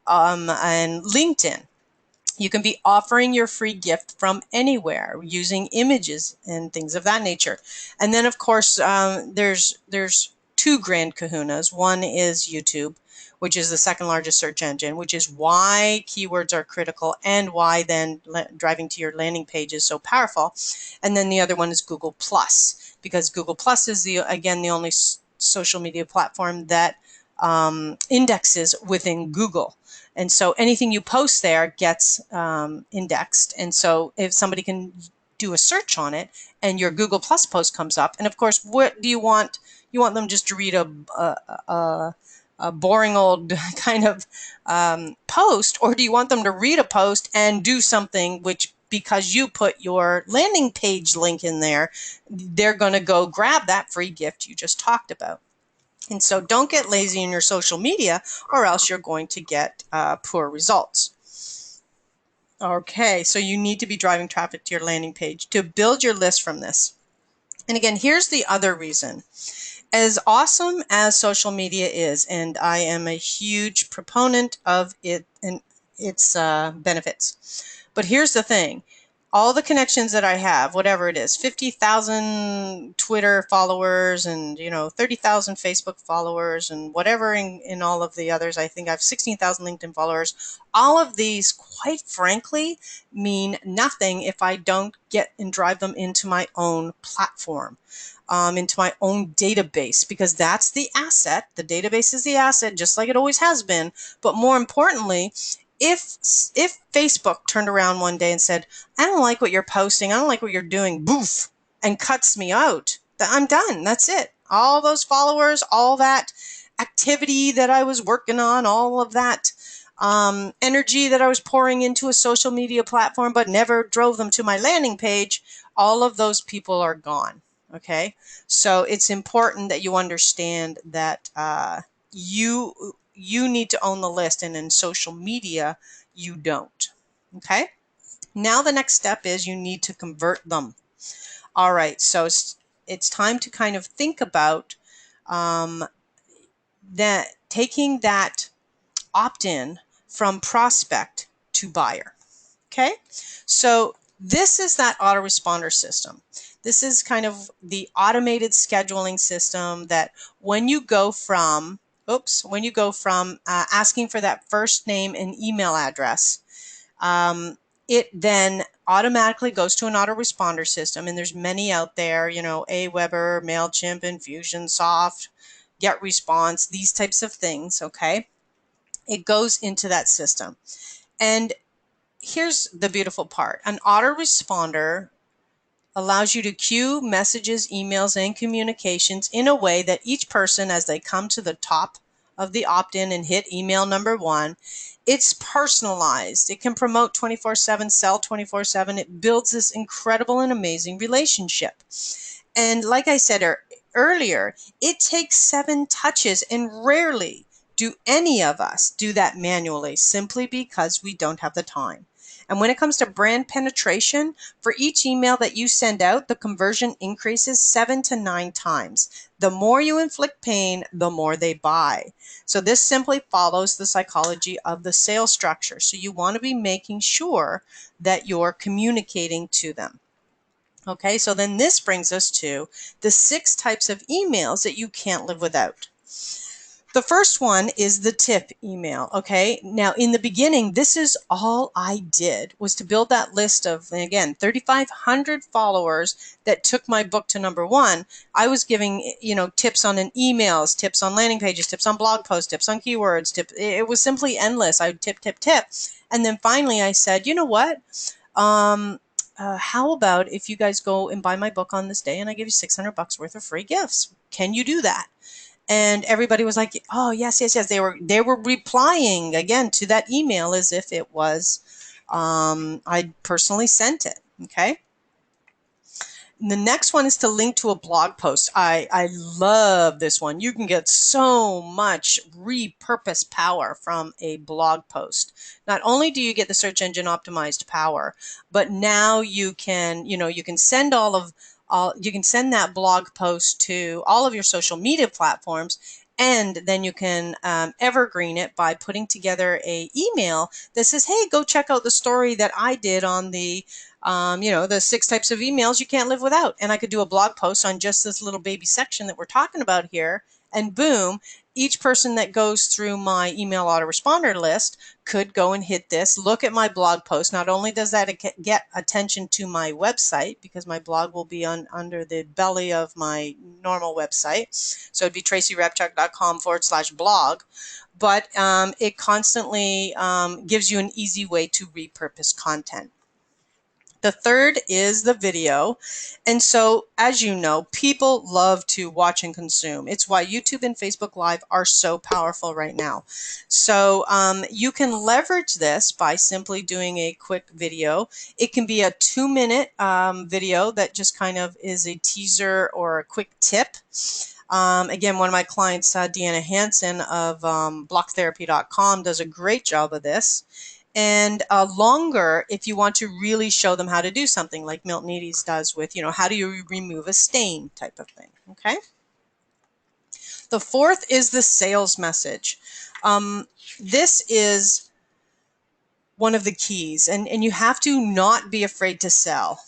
and LinkedIn. You can be offering your free gift from anywhere using images and things of that nature. And then, of course, there's two grand kahunas. One is YouTube, which is the second largest search engine, which is why keywords are critical and why then driving to your landing page is so powerful. And then the other one is Google Plus, because Google Plus is the only social media platform that indexes within Google. And so anything you post there gets indexed. And so if somebody can do a search on it and your Google Plus post comes up, and of course, what do you want? You want them just to read a boring old kind of post, or do you want them to read a post and do something which, because you put your landing page link in there, they're going to go grab that free gift you just talked about. And so don't get lazy in your social media or else you're going to get poor results. Okay, so you need to be driving traffic to your landing page to build your list from this. And again, here's the other reason. As awesome as social media is, and I am a huge proponent of it and its benefits, but here's the thing. All the connections that I have, whatever it is, 50,000 Twitter followers and, 30,000 Facebook followers and whatever in all of the others, I think I have 16,000 LinkedIn followers. All of these, quite frankly, mean nothing if I don't get and drive them into my own platform. Into my own database, because that's the asset. The database is the asset, just like it always has been. But more importantly, if Facebook turned around one day and said, I don't like what you're posting, I don't like what you're doing, boof, and cuts me out, I'm done. That's it. All those followers, all that activity that I was working on, all of that energy that I was pouring into a social media platform but never drove them to my landing page, all of those people are gone. Okay, so it's important that you understand that you need to own the list, and in social media, you don't. Okay, now the next step is you need to convert them. All right, so it's time to kind of think about um, that taking that opt-in from prospect to buyer. Okay, so this is that autoresponder system. This is kind of the automated scheduling system that when you go from, asking for that first name and email address, it then automatically goes to an autoresponder system. And there's many out there, Aweber, MailChimp, Infusionsoft, GetResponse, these types of things. Okay, it goes into that system. And here's the beautiful part. An autoresponder allows you to queue messages, emails, and communications in a way that each person, as they come to the top of the opt-in and hit email number 1, it's personalized. It can promote 24/7, sell 24/7. It builds this incredible and amazing relationship. And like I said earlier, it takes 7 touches, and rarely do any of us do that manually simply because we don't have the time. And when it comes to brand penetration, for each email that you send out, the conversion increases 7 to 9 times. The more you inflict pain, the more they buy. So this simply follows the psychology of the sales structure. So you want to be making sure that you're communicating to them. Okay, so then this brings us to the 6 types of emails that you can't live without. The first one is the tip email. Okay, now in the beginning, this is all I did was to build that list of, again, 3,500 followers that took my book to number 1. I was giving, tips on emails, tips on landing pages, tips on blog posts, tips on keywords. It was simply endless. I would tip, tip, tip. And then finally I said, you know what? How about if you guys go and buy my book on this day and I give you $600 worth of free gifts? Can you do that? And everybody was like, oh, yes, yes, yes. They were replying again to that email as if it was, I personally sent it. Okay. The next one is to link to a blog post. I love this one. You can get so much repurpose power from a blog post. Not only do you get the search engine optimized power, but now you can, you can send you can send that blog post to all of your social media platforms, and then you can evergreen it by putting together a email that says, hey, go check out the story that I did on the 6 types of emails you can't live without. And I could do a blog post on just this little baby section that we're talking about here. And boom, each person that goes through my email autoresponder list could go and hit this, look at my blog post. Not only does that get attention to my website, because my blog will be under the belly of my normal website. So it'd be tracyrepchuk.com/blog. But it constantly gives you an easy way to repurpose content. The third is the video. And so, as you know, people love to watch and consume. It's why YouTube and Facebook Live are so powerful right now. So you can leverage this by simply doing a quick video. It can be a 2-minute video that just kind of is a teaser or a quick tip. Again, one of my clients, Deanna Hansen of blocktherapy.com, does a great job of this. And longer if you want to really show them how to do something like Milton Eades does with, how do you remove a stain type of thing, okay? The fourth is the sales message. This is one of the keys, and you have to not be afraid to sell.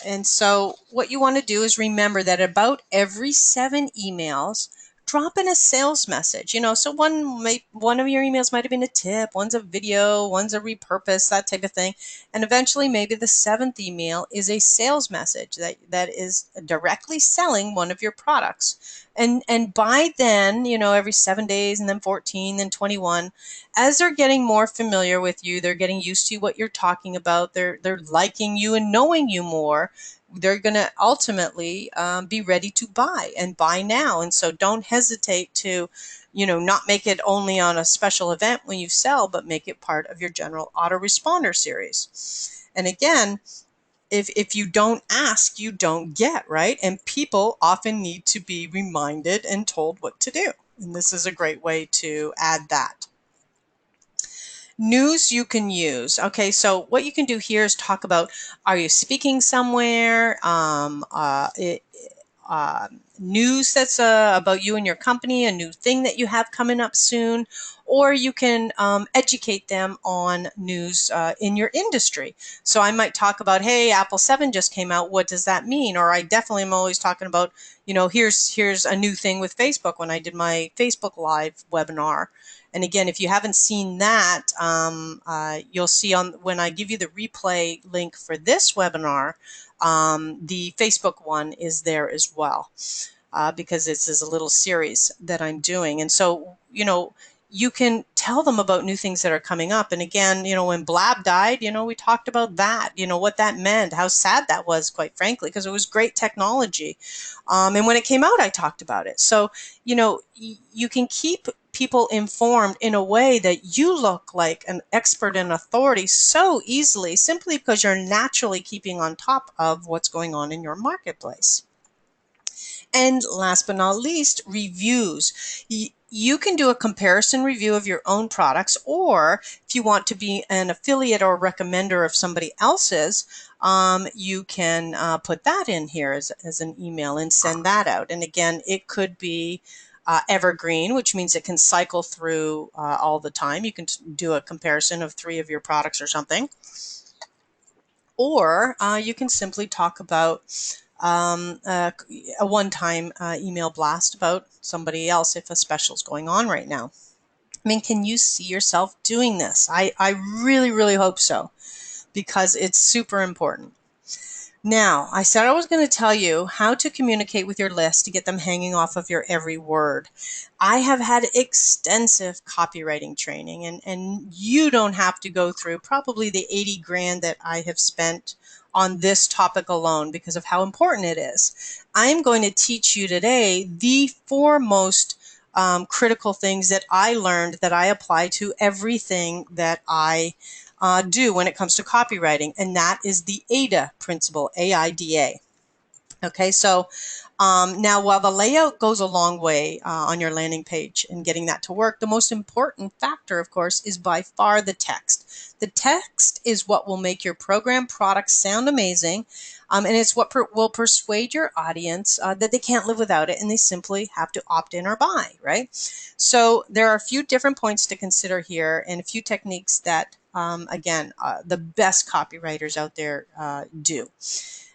And so what you want to do is remember that about every 7 emails, drop in a sales message. So one of your emails might have been a tip, one's a video, one's a repurpose, that type of thing. And eventually maybe the 7th email is a sales message that is directly selling one of your products. And by then, every 7 days, and then 14, then 21, as they're getting more familiar with you, they're getting used to what you're talking about, they're liking you and knowing you more, they're going to ultimately be ready to buy and buy now. And so don't hesitate to, not make it only on a special event when you sell, but make it part of your general autoresponder series. And again, if you don't ask, you don't get, right? And people often need to be reminded and told what to do. And this is a great way to add that. News you can use. Okay, so what you can do here is talk about, are you speaking somewhere? News that's about you and your company, a new thing that you have coming up soon, or you can educate them on news in your industry. So I might talk about, hey, Apple 7 just came out. What does that mean? Or I definitely am always talking about, here's a new thing with Facebook when I did my Facebook Live webinar. And again, if you haven't seen that, you'll see when I give you the replay link for this webinar, the Facebook one is there as well, because this is a little series that I'm doing. And so, you can tell them about new things that are coming up. And again, when Blab died, we talked about that, what that meant, how sad that was, quite frankly, because it was great technology. And when it came out, I talked about it. So, you can keep people informed in a way that you look like an expert and authority so easily, simply because you're naturally keeping on top of what's going on in your marketplace. And last but not least, reviews. You can do a comparison review of your own products, or if you want to be an affiliate or recommender of somebody else's, you can put that in here as an email and send that out. And again, it could be evergreen, which means it can cycle through all the time. You can do a comparison of 3 of your products or something. Or you can simply talk about a one-time email blast about somebody else if a special's going on right now. I mean, can you see yourself doing this? I really, really hope so, because it's super important. Now, I said I was going to tell you how to communicate with your list to get them hanging off of your every word. I have had extensive copywriting training, and you don't have to go through probably the 80 grand that I have spent on this topic alone because of how important it is. I'm going to teach you today the 4 most critical things that I learned that I apply to everything that I do when it comes to copywriting, and that is the AIDA principle, AIDA. Okay, so now while the layout goes a long way on your landing page and getting that to work, the most important factor, of course, is by far the text. The text is what will make your program product sound amazing, and it's what will persuade your audience that they can't live without it and they simply have to opt in or buy, right? So there are a few different points to consider here and a few techniques that, again, the best copywriters out there do.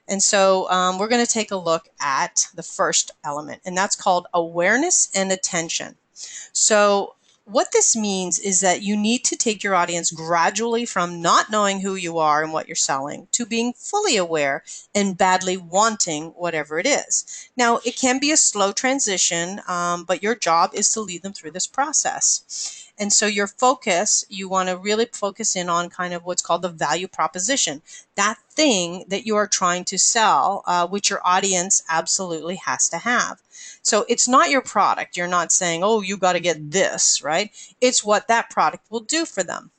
And so we're going to take a look at the first element, and that's called awareness and attention. So what this means is that you need to take your audience gradually from not knowing who you are and what you're selling to being fully aware and badly wanting whatever it is. Now, it can be a slow transition, but your job is to lead them through this process. And so your focus, you want to really focus in on kind of what's called the value proposition, that thing that you are trying to sell, which your audience absolutely has to have. So it's not your product. You're not saying, oh, you got to get this, right? It's what that product will do for them.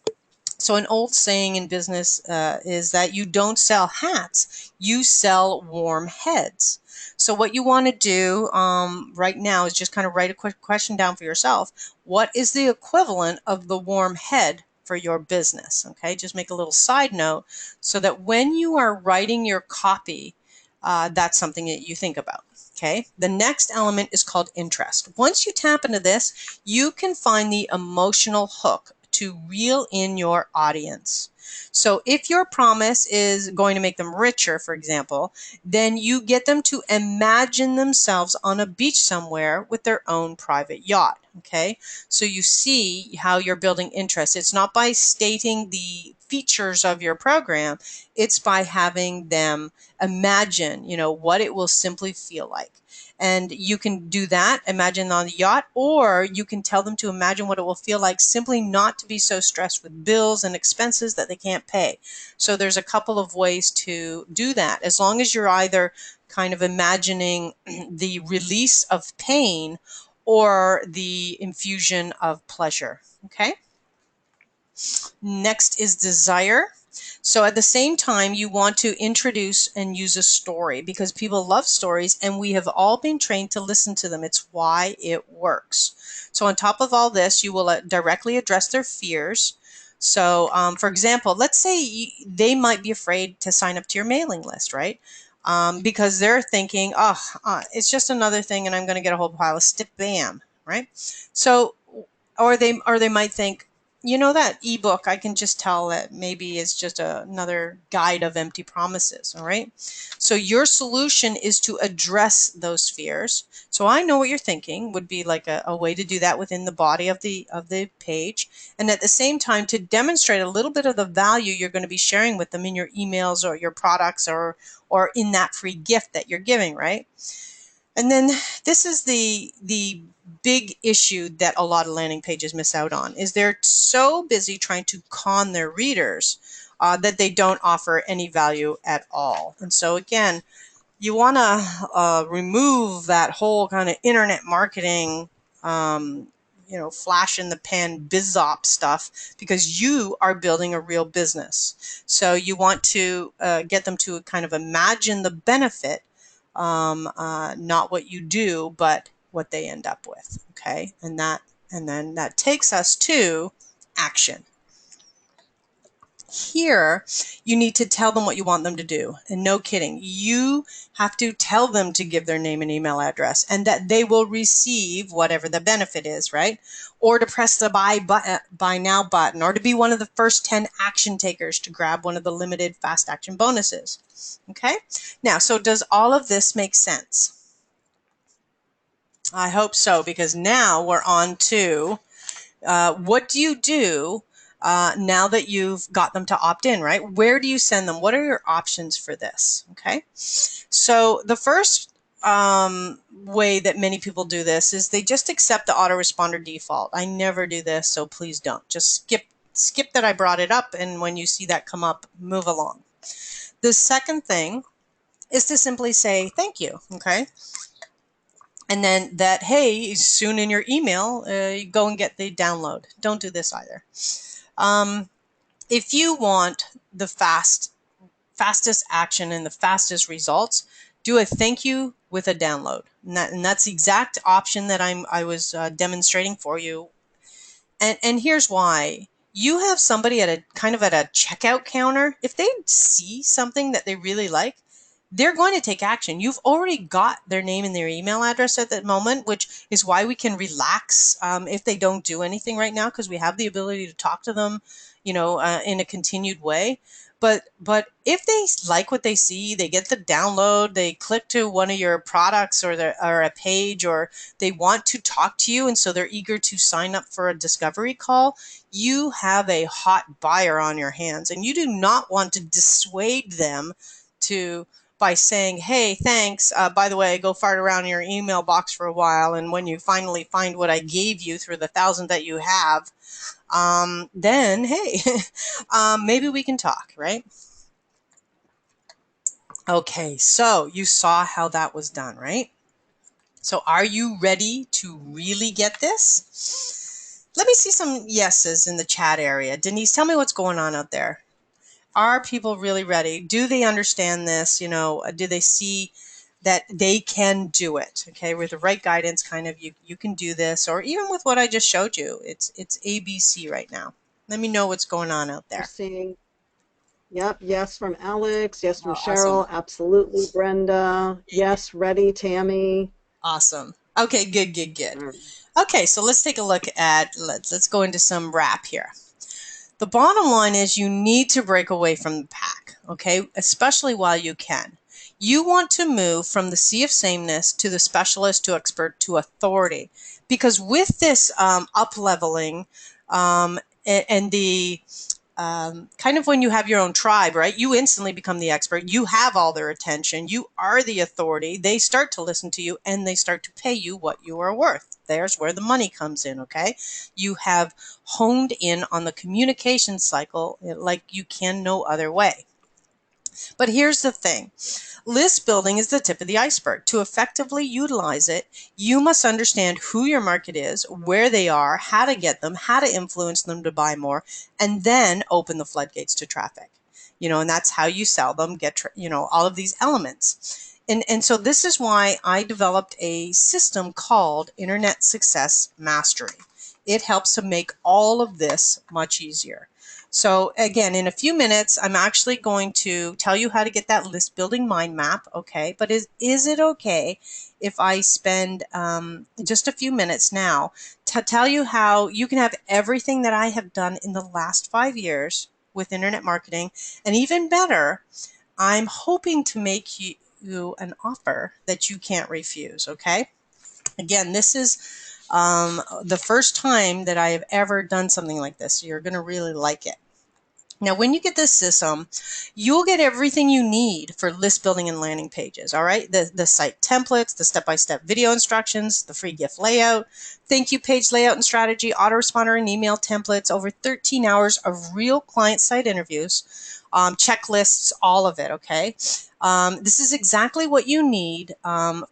So an old saying in business is that you don't sell hats, you sell warm heads. So what you want to do right now is just kind of write a quick question down for yourself. What is the equivalent of the warm head for your business? Okay, just make a little side note so that when you are writing your copy, that's something that you think about. Okay, the next element is called interest. Once you tap into this, you can find the emotional hook to reel in your audience. So if your promise is going to make them richer, for example, then you get them to imagine themselves on a beach somewhere with their own private yacht. Okay, so you see how you're building interest. It's not by stating the features of your program, it's by having them imagine, what it will simply feel like. And you can do that, imagine on the yacht, or you can tell them to imagine what it will feel like simply not to be so stressed with bills and expenses that they can't pay. So there's a couple of ways to do that, as long as you're either kind of imagining the release of pain or the infusion of pleasure. Okay. Next is desire. So at the same time, you want to introduce and use a story because people love stories and we have all been trained to listen to them. It's why it works. So on top of all this, you will directly address their fears. So for example, let's say they might be afraid to sign up to your mailing list, right? Because they're thinking, oh, it's just another thing and I'm going to get a whole pile of spam, right? So, or they might think, that ebook, I can just tell that maybe is just another guide of empty promises. All right. So your solution is to address those fears. So I know what you're thinking would be like a way to do that within the body of the page. And at the same time, to demonstrate a little bit of the value you're going to be sharing with them in your emails or your products or in that free gift that you're giving, right? And then this is the big issue that a lot of landing pages miss out on is they're so busy trying to con their readers that they don't offer any value at all. And so again, you want to remove that whole kind of internet marketing, flash in the pan biz op stuff because you are building a real business. So you want to get them to kind of imagine the benefit, not what you do, but what they end up with. Okay, and then that takes us to action. Here, you need to tell them what you want them to do. And no kidding, you have to tell them to give their name and email address and that they will receive whatever the benefit is, right? Or to press the buy now button, or to be one of the first 10 action takers to grab one of the limited fast action bonuses. Okay? Now, so does all of this make sense? I hope so, because now we're on to what do you do now that you've got them to opt in, right? Where do you send them? What are your options for this? Okay. So the first way that many people do this is they just accept the autoresponder default. I never do this, so please don't. Just skip that I brought it up, and when you see that come up, move along. The second thing is to simply say thank you. Okay. And then that, hey, soon in your email, you go and get the download. Don't do this either. If you want the fastest action and the fastest results, do a thank you with a download. And that's the exact option that I was demonstrating for you. And here's why. You have somebody at a kind of at a checkout counter. If they see something that they really like, they're going to take action. You've already got their name and their email address at that moment, which is why we can relax if they don't do anything right now, because we have the ability to talk to them, in a continued way. But if they like what they see, they get the download, they click to one of your products or a page, or they want to talk to you, and so they're eager to sign up for a discovery call, you have a hot buyer on your hands, and you do not want to dissuade them to by saying, hey, thanks, by the way, go fart around in your email box for a while, and when you finally find what I gave you through the 1,000 that you have, then hey, maybe we can talk, right? Okay, so you saw how that was done, right? So are you ready to really get this? Let me see some yeses in the chat area. Denise, tell me what's going on out there. Are people really ready? Do they understand this? Do they see that they can do it? Okay, with the right guidance, kind of you can do this, or even with what I just showed you, it's ABC right now. Let me know what's going on out We're there. seeing, yep, yes from Alex, yes from Oh, awesome. Cheryl, absolutely, Brenda, yes, ready, Tammy. Awesome. Okay, good, good, good. All right. Okay, so let's take a look at let's go into some wrap here. The bottom line is you need to break away from the pack, okay? Especially while you can. You want to move from the sea of sameness to the specialist to expert to authority, because with this up leveling and the kind of when you have your own tribe, right? You instantly become the expert. You have all their attention. You are the authority. They start to listen to you and they start to pay you what you are worth. There's where the money comes in, okay? You have honed in on the communication cycle like you can no other way. But here's the thing. List building is the tip of the iceberg. To effectively utilize it, you must understand who your market is, where they are, how to get them, how to influence them to buy more, and then open the floodgates to traffic. And that's how you sell them, get, all of these elements. And so this is why I developed a system called Internet Success Mastery. It helps to make all of this much easier. So again, in a few minutes, I'm actually going to tell you how to get that list building mind map, okay? But is it okay if I spend just a few minutes now to tell you how you can have everything that I have done in the last 5 years with internet marketing, and even better, I'm hoping to make you an offer that you can't refuse, okay? Again, this is the first time that I have ever done something like this, so you're going to really like it. Now, when you get this system, you'll get everything you need for list building and landing pages, all right? The site templates, the step-by-step video instructions, the free gift layout, thank you page layout and strategy, autoresponder and email templates, over 13 hours of real client site interviews, checklists, all of it, okay? This is exactly what you need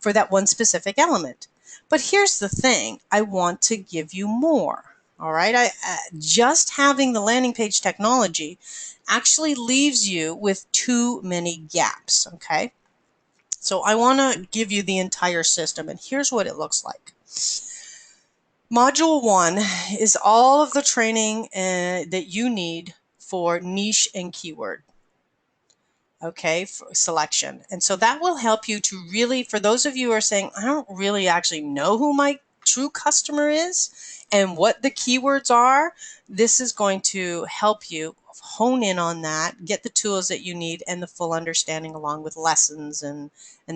for that one specific element. But here's the thing. I want to give you more. All right, just having the landing page technology actually leaves you with too many gaps, okay? So I want to give you the entire system, and here's what it looks like. Module 1 is all of the training that you need for niche and keyword, okay, for selection. And so that will help you to really, for those of you who are saying, I don't really actually know who my true customer is and what the keywords are, this is going to help you hone in on that, get the tools that you need and the full understanding along with lessons and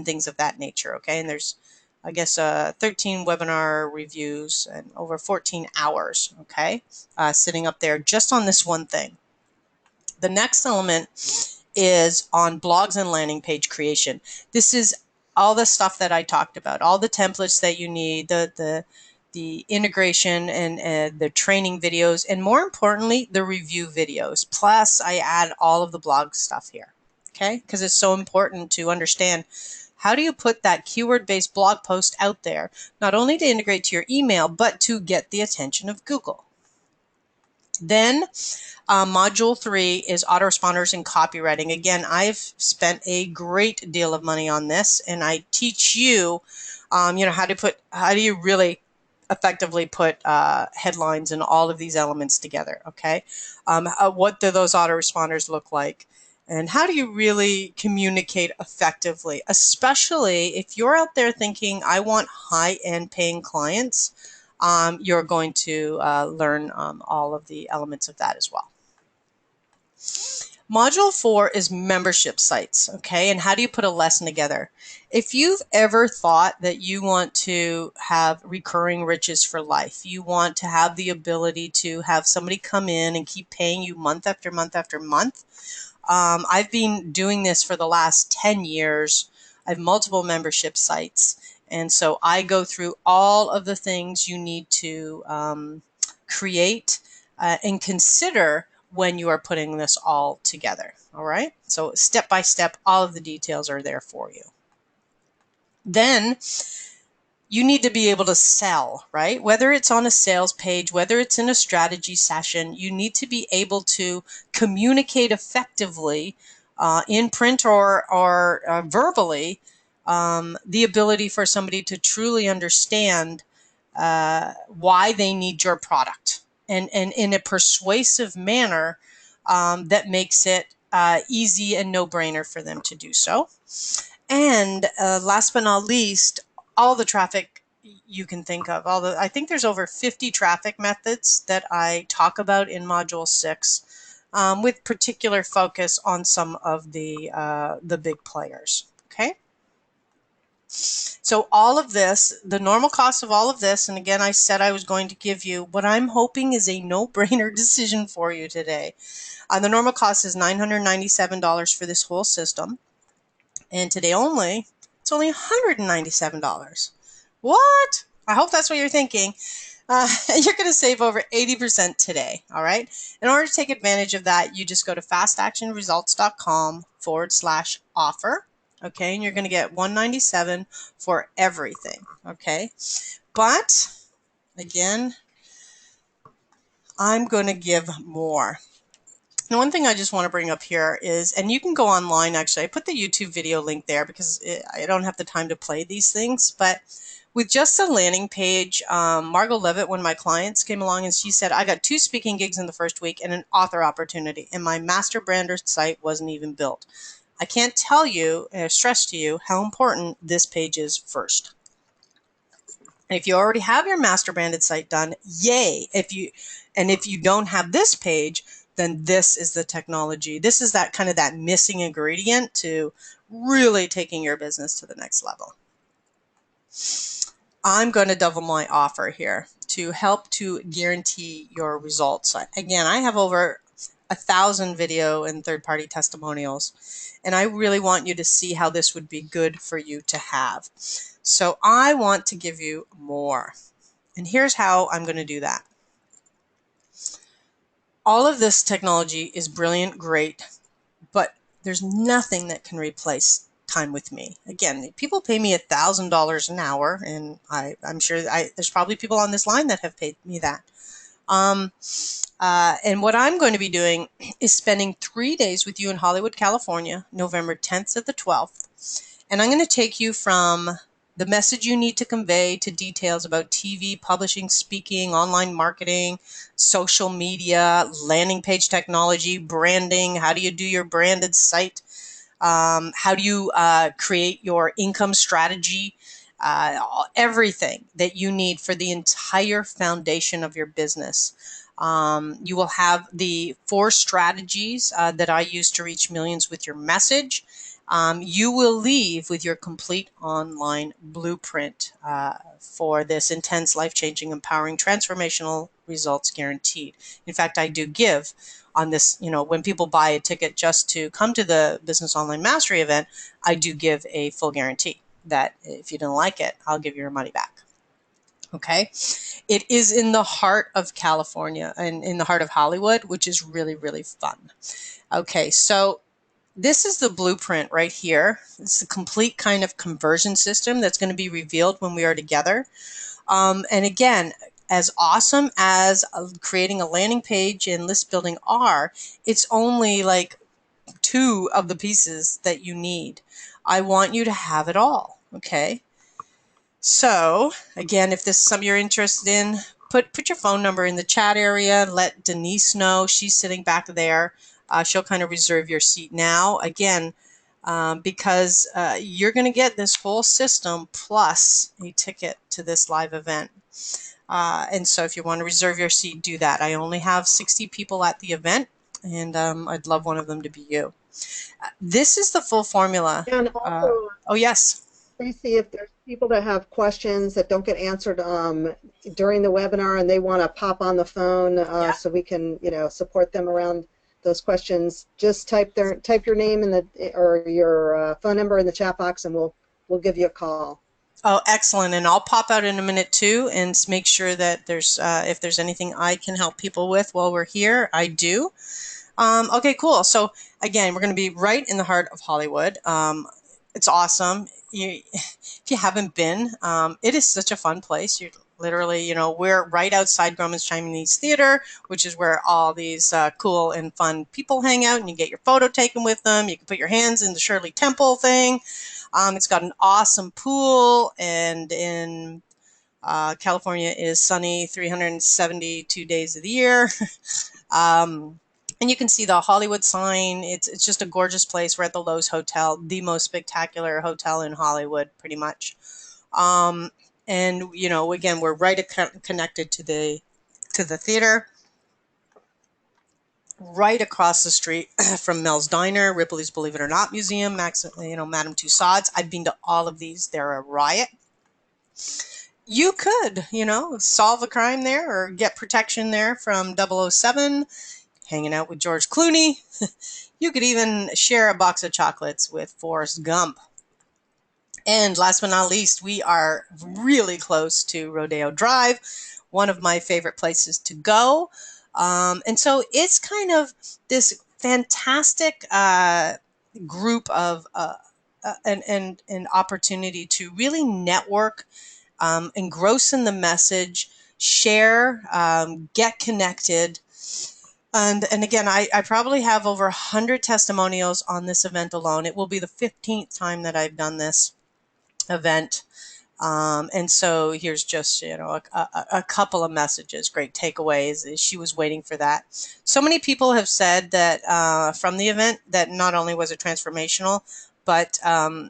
things of that nature, okay? And there's, I guess, 13 webinar reviews and over 14 hours, okay, sitting up there just on this one thing. The next element is on blogs and landing page creation. This is all the stuff that I talked about, all the templates that you need, the integration and the training videos, and more importantly, the review videos. Plus, I add all of the blog stuff here, okay? Because it's so important to understand how do you put that keyword-based blog post out there, not only to integrate to your email, but to get the attention of Google. Then Module 3 is autoresponders and copywriting. Again, I've spent a great deal of money on this, and I teach you, how do you really effectively put headlines and all of these elements together. Okay, what do those autoresponders look like? And how do you really communicate effectively, especially if you're out there thinking, I want high-end paying clients? You're going to learn all of the elements of that as well. Module 4 is membership sites, okay? And how do you put a lesson together? If you've ever thought that you want to have recurring riches for life, you want to have the ability to have somebody come in and keep paying you month after month after month, I've been doing this for the last 10 years. I have multiple membership sites. And so I go through all of the things you need to create and consider when you are putting this all together. All right. So step by step, all of the details are there for you. Then you need to be able to sell, right? Whether it's on a sales page, whether it's in a strategy session, you need to be able to communicate effectively in print or verbally, the ability for somebody to truly understand why they need your product, and in a persuasive manner that makes it easy and no-brainer for them to do so. And last but not least, all the traffic you can think of. I think there's over 50 traffic methods that I talk about in Module 6, with particular focus on some of the big players. Okay. So all of this, the normal cost of all of this, and again, I said I was going to give you what I'm hoping is a no-brainer decision for you today. The normal cost is $997 for this whole system. And today only, it's only $197. What? I hope that's what you're thinking. You're going to save over 80% today. All right. In order to take advantage of that, you just go to fastactionresults.com/offer. Okay. And you're going to get $197 for everything. Okay. But again, I'm going to give more. And one thing I just want to bring up here is, and you can go online, actually, I put the YouTube video link there because I don't have the time to play these things, but with just a landing page, Margot Levitt, one of my clients, came along and she said, I got 2 speaking gigs in the first week and an author opportunity, and my master brander site wasn't even built. I can't tell you, stress to you, how important this page is first. If you already have your master branded site done, yay. If you don't have this page, then this is the technology. This is that kind of that missing ingredient to really taking your business to the next level. I'm going to double my offer here to help to guarantee your results. Again, I have over 1,000 video and third-party testimonials, and I really want you to see how this would be good for you to have. So I want to give you more. And here's how I'm going to do that. All of this technology is brilliant, great, but there's nothing that can replace time with me. Again, people pay me $1,000 an hour, and I'm sure there's probably people on this line that have paid me that. And what I'm going to be doing is spending 3 days with you in Hollywood, California, November 10th to the 12th. And I'm going to take you from the message you need to convey to details about TV, publishing, speaking, online marketing, social media, landing page technology, branding. How do you do your branded site? How do you create your income strategy? Everything that you need for the entire foundation of your business. You will have the 4 strategies that I use to reach millions with your message. You will leave with your complete online blueprint for this intense, life-changing, empowering, transformational results guaranteed. In fact, I do give on this, when people buy a ticket just to come to the Business Online Mastery event, I do give a full guarantee that if you didn't like it, I'll give you your money back. Okay. It is in the heart of California and in the heart of Hollywood, which is really, really fun. Okay. So this is the blueprint right here. It's the complete kind of conversion system that's going to be revealed when we are together. And again, as awesome as creating a landing page and list building are, it's only like two of the pieces that you need. I want you to have it all. Okay. So again, if this is something you're interested in, put your phone number in the chat area. Let Denise know. She's sitting back there. She'll kind of reserve your seat now. Again, because you're going to get this whole system plus a ticket to this live event. And so if you want to reserve your seat, do that. I only have 60 people at the event, and I'd love one of them to be you. This is the full formula. And also, Oh, yes. Tracy, if there's people that have questions that don't get answered during the webinar and they want to pop on the phone Yeah. so we can, support them around those questions, just type your name in or your phone number in the chat box, and we'll give you a call. Oh, excellent. And I'll pop out in a minute too and make sure that there's if there's anything I can help people with while we're here, I do. Okay, cool. So again, we're going to be right in the heart of Hollywood. It's awesome. If you haven't been, it is such a fun place. You're literally, we're right outside Grauman's Chinese Theater, which is where all these cool and fun people hang out, and you get your photo taken with them. You can put your hands in the Shirley Temple thing. It's got an awesome pool, and in California is sunny 372 days of the year. And you can see the Hollywood sign. It's just a gorgeous place. We're at the Lowe's Hotel, the most spectacular hotel in Hollywood, pretty much. Um, and again, we're right connected to the theater, right across the street from Mel's Diner, Ripley's Believe It or Not Museum, Madame Tussauds. I've been to all of these. They're a riot. You could, solve a crime there or get protection there from 007, hanging out with George Clooney. You could even share a box of chocolates with Forrest Gump. And last but not least, we are really close to Rodeo Drive, one of my favorite places to go. And so it's kind of this fantastic group of an opportunity to really network, engross in the message, share, get connected. And again, I probably have over 100 testimonials on this event alone. It will be the 15th time that I've done this event. And so here's just, a couple of messages, great takeaways. She was waiting for that. So many people have said that from the event that not only was it transformational, but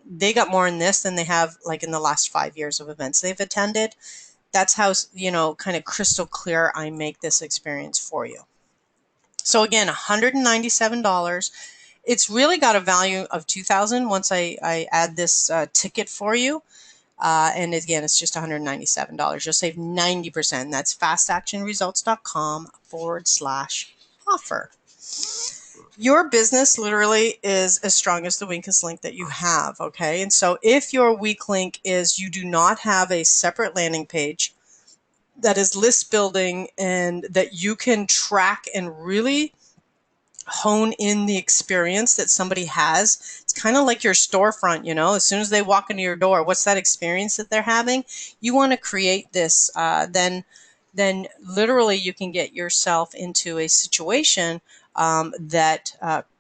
they got more in this than they have like in the last 5 years of events they've attended. That's how, kind of crystal clear I make this experience for you. So again, $197. It's really got a value of $2,000 once I add this ticket for you. And again, it's just $197. You'll save 90%. That's fastactionresults.com/offer. Your business literally is as strong as the weakest link that you have. Okay. And so if your weak link is you do not have a separate landing page that is list building and that you can track and really hone in the experience that somebody has. It's kind of like your storefront, as soon as they walk into your door, what's that experience that they're having? You want to create this, then literally you can get yourself into a situation that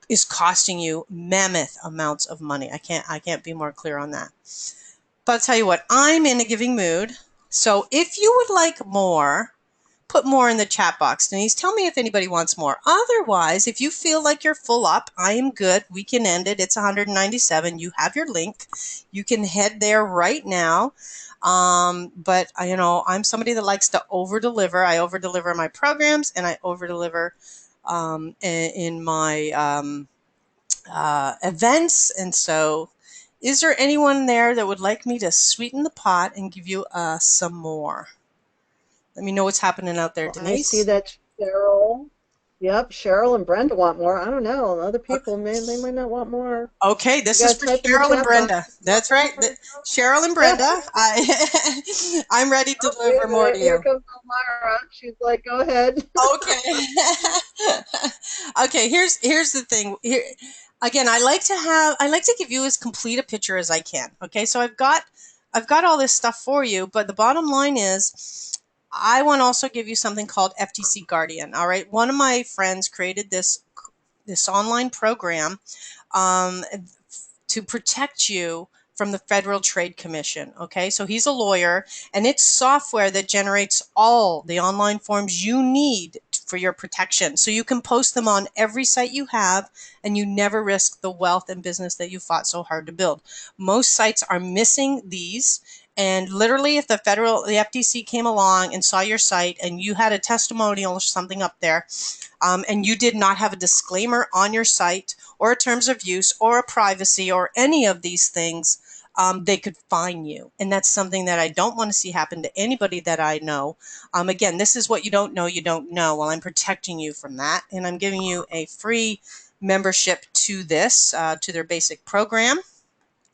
is costing you mammoth amounts of money. I can't be more clear on that. But I'll tell you what, I'm in a giving mood. So if you would like more, put more in the chat box. Denise, tell me if anybody wants more. Otherwise, if you feel like you're full up, I am good. We can end it. It's $197. You have your link. You can head there right now. But I'm somebody that likes to over deliver. I over deliver my programs, and I over deliver in my events. And so, is there anyone there that would like me to sweeten the pot and give you some more? Let me know what's happening out there, Well, I see Denise. that Cheryl and Brenda want more. I don't know. Other people, they might not want more. Okay, You this is got to for type in the Cheryl and chat box. Brenda. That's right. Cheryl and Yeah. Brenda, I'm ready to Oh, wait deliver a more minute. to Here you. comes Elmira. She's like, go ahead. Okay. Okay, here's the thing. Here again, I like to give you as complete a picture as I can. Okay? So I've got all this stuff for you, but the bottom line is I want to also give you something called FTC Guardian. All right. One of my friends created this online program um, to protect you from the Federal Trade Commission. Okay, so he's a lawyer, and it's software that generates all the online forms you need for your protection. So you can post them on every site you have, and you never risk the wealth and business that you fought so hard to build. Most sites are missing these. And literally, if the FTC came along and saw your site and you had a testimonial or something up there, and you did not have a disclaimer on your site or a terms of use or a privacy or any of these things, they could fine you. And that's something that I don't want to see happen to anybody that I know. Again, this is what you don't know, you don't know. Well, I'm protecting you from that. And I'm giving you a free membership to this, to their basic program.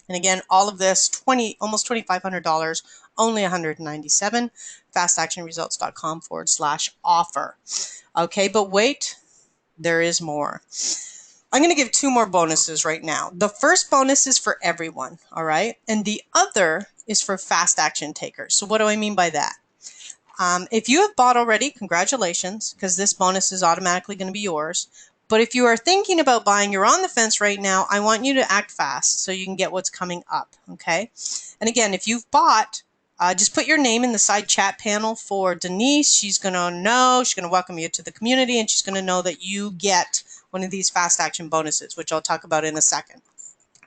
And again, all of this, almost $2,500, only $197, fastactionresults.com/offer. Okay, but wait, there is more. I'm going to give two more bonuses right now. The first bonus is for everyone, all right? And the other is for fast action takers. So what do I mean by that? If you have bought already, congratulations, because this bonus is automatically going to be yours. But if you are thinking about buying, you're on the fence right now, I want you to act fast so you can get what's coming up, okay? And again, if you've bought, just put your name in the side chat panel for Denise. She's going to know, she's going to welcome you to the community, and she's going to know that you get one of these fast action bonuses, which I'll talk about in a second.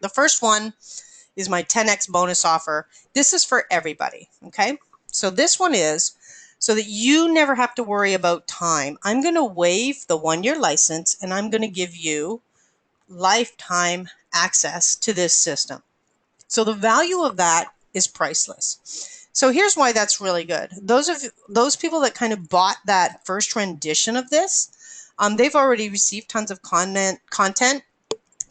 The first one is my 10x bonus offer. This is for everybody, okay? So this one is so that you never have to worry about time. I'm going to waive the 1-year license, and I'm going to give you lifetime access to this system. So the value of that is priceless. So here's why that's really good. Those people that kind of bought that first rendition of this, they've already received tons of content,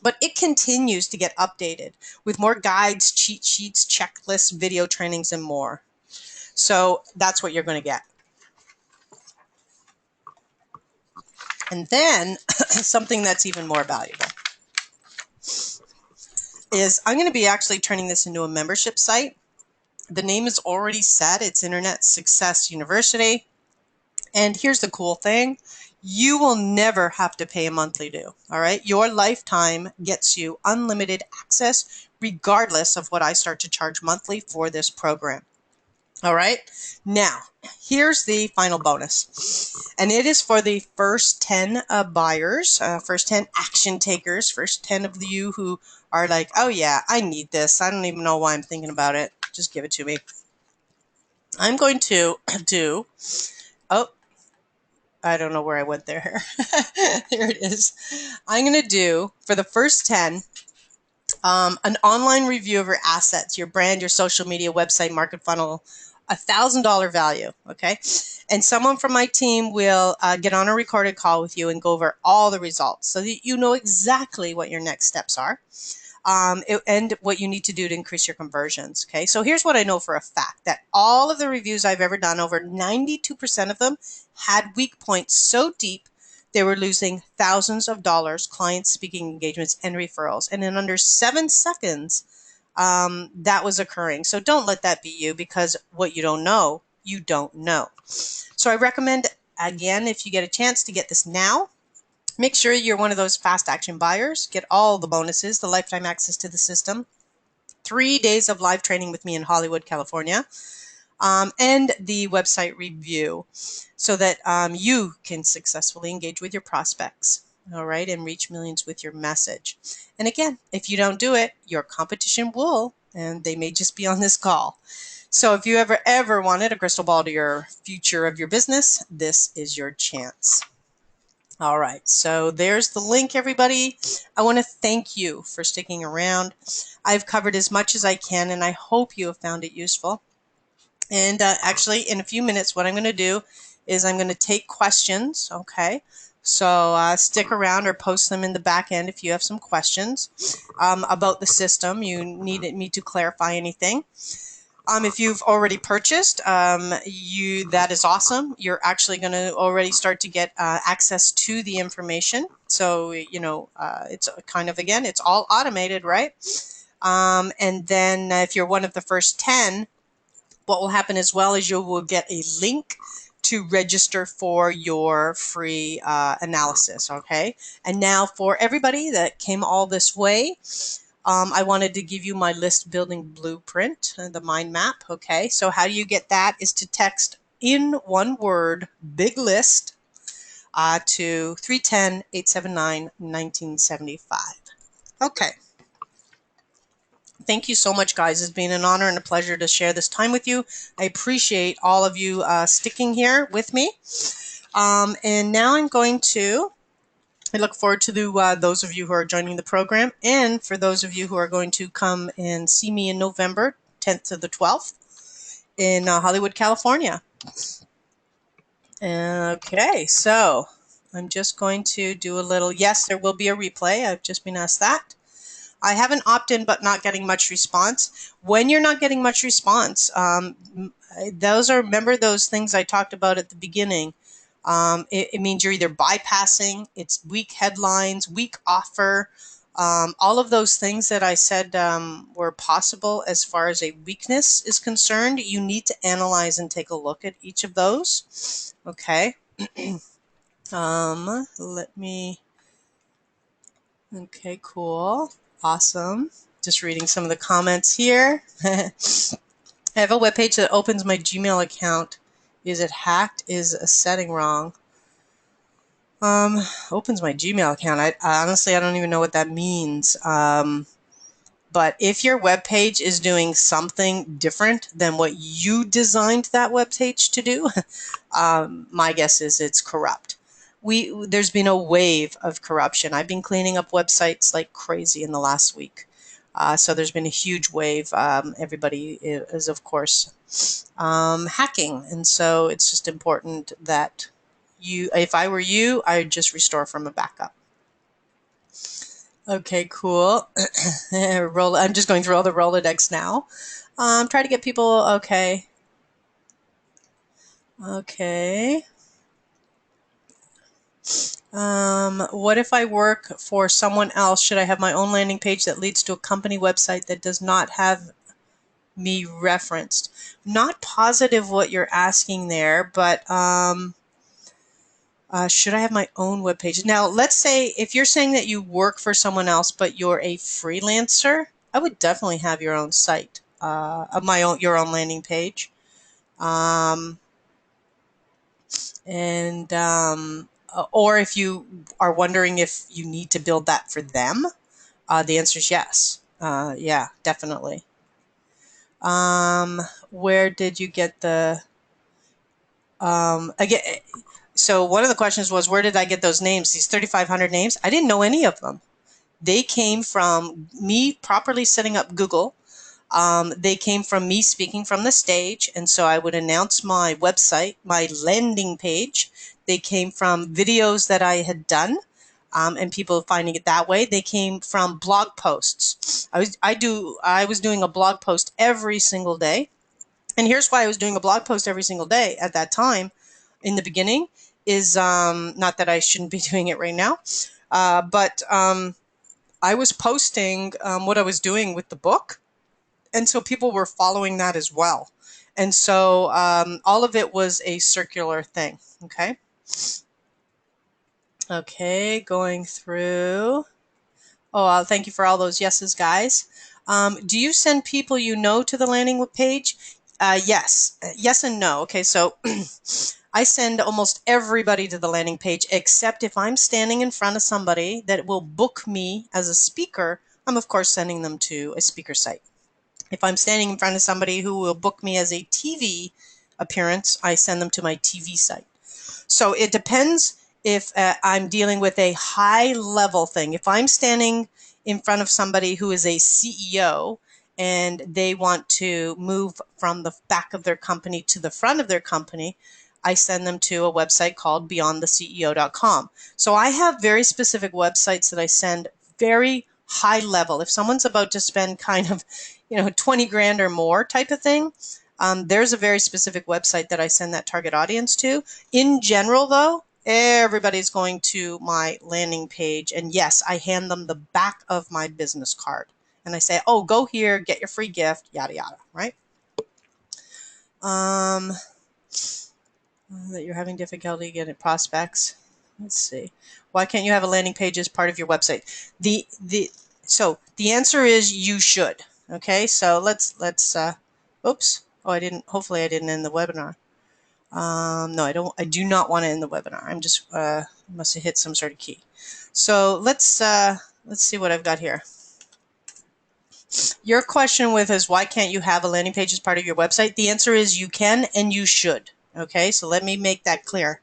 but it continues to get updated with more guides, cheat sheets, checklists, video trainings, and more. So that's what you're going to get. And then something that's even more valuable is I'm going to be actually turning this into a membership site. The name is already set. It's Internet Success University. And here's the cool thing. You will never have to pay a monthly due. All right. Your lifetime gets you unlimited access regardless of what I start to charge monthly for this program. All right. Now, here's the final bonus. And it is for the first 10 buyers, first 10 action takers, first 10 of you who are like, oh yeah, I need this. I don't even know why I'm thinking about it. Just give it to me. I'm going to do, oh, I don't know where I went there. There it is. I'm going to do, for the first 10, an online review of your assets, your brand, your social media, website, market funnel, $1,000 value, okay? And someone from my team will get on a recorded call with you and go over all the results so that you know exactly what your next steps are. And what you need to do to increase your conversions. Okay, so here's what I know for a fact, that all of the reviews I've ever done, over 92% of them had weak points so deep they were losing thousands of dollars, clients, speaking engagements, and referrals. And in under 7 seconds, that was occurring. So don't let that be you, because what you don't know, you don't know. So I recommend, again, if you get a chance to get this now, make sure you're one of those fast action buyers. Get all the bonuses, the lifetime access to the system, 3 days of live training with me in Hollywood, California, and the website review so that you can successfully engage with your prospects, all right, and reach millions with your message. And again, if you don't do it, your competition will, and they may just be on this call. So if you ever wanted a crystal ball to your future of your business, this is your chance. All right, so there's the link, everybody. I want to thank you for sticking around. I've covered as much as I can, and I hope you have found it useful. And actually, in a few minutes, what I'm going to do is I'm going to take questions, okay? So stick around or post them in the back end if you have some questions about the system. You needed me to clarify anything. If you've already purchased, that is awesome. You're actually going to already start to get access to the information. So, it's kind of, again, it's all automated, right? And then if you're one of the first 10, What will happen as well is you will get a link to register for your free analysis, okay? And now for everybody that came all this way, I wanted to give you my list building blueprint, the mind map, okay? So how do you get that is to text in one word, big list, to 310-879-1975. Okay. Thank you so much, guys. It's been an honor and a pleasure to share this time with you. I appreciate all of you sticking here with me. And now I'm going to, I look forward to those of you who are joining the program, and for those of you who are going to come and see me in November 10th to the 12th in Hollywood, California. Okay, so I'm just going to do a little, yes, there will be a replay. I've just been asked that. I have an opt-in but not getting much response. When you're not getting much response, remember those things I talked about at the beginning. It means you're either bypassing, it's weak headlines, weak offer, all of those things that I said were possible as far as a weakness is concerned. You need to analyze and take a look at each of those. Okay. Let me, okay, cool. Awesome. Just reading some of the comments here. I have a webpage that opens my Gmail account. Is it hacked? Is a setting wrong? Opens my Gmail account. I honestly, I don't even know what that means. But if your webpage is doing something different than what you designed that webpage to do, my guess is it's corrupt. There's been a wave of corruption. I've been cleaning up websites like crazy in the last week. So there's been a huge wave. Everybody is, of course, hacking. And so it's just important that if I were you, I would just restore from a backup. Okay, cool. I'm just going through all the Rolodex now. Try to get people, okay. Okay. What if I work for someone else? Should I have my own landing page that leads to a company website that does not have me referenced? Not positive what you're asking there, but should I have my own webpage? Now, let's say if you're saying that you work for someone else, but you're a freelancer, I would definitely have your own site, your own landing page. Or if you are wondering if you need to build that for them, the answer is yes. Yeah, definitely. Where did you get the, again, so one of the questions was, where did I get those names, these 3,500 names? I didn't know any of them. They came from me properly setting up Google. They came from me speaking from the stage, and so I would announce my website, my landing page. They came from videos that I had done, and people finding it that way. They came from blog posts. I was doing a blog post every single day, and here's why I was doing a blog post every single day at that time. In the beginning, is not that I shouldn't be doing it right now, but I was posting what I was doing with the book. And so people were following that as well. And so all of it was a circular thing. Okay. Okay, going through. Oh, thank you for all those yeses, guys. Do you send people you know to the landing page? Yes. Yes and no. Okay, so I send almost everybody to the landing page, except if I'm standing in front of somebody that will book me as a speaker, I'm of course sending them to a speaker site. If I'm standing in front of somebody who will book me as a TV appearance, I send them to my TV site. So it depends if I'm dealing with a high level thing. If I'm standing in front of somebody who is a CEO and they want to move from the back of their company to the front of their company, I send them to a website called beyondtheceo.com. So I have very specific websites that I send very high level. If someone's about to spend kind of, 20 grand or more type of thing, there's a very specific website that I send that target audience to. In general, though, everybody's going to my landing page. And yes, I hand them the back of my business card. And I say, oh, go here, get your free gift, yada, yada, right? Um, that you're having difficulty getting prospects. Let's see. Why can't you have a landing page as part of your website? So the answer is you should. Okay, so let's oops. Oh, I didn't. Hopefully, I didn't end the webinar. No, I don't. I do not want to end the webinar. I'm just must have hit some sort of key. So let's see what I've got here. Your question with is why can't you have a landing page as part of your website? The answer is you can and you should. Okay, so let me make that clear.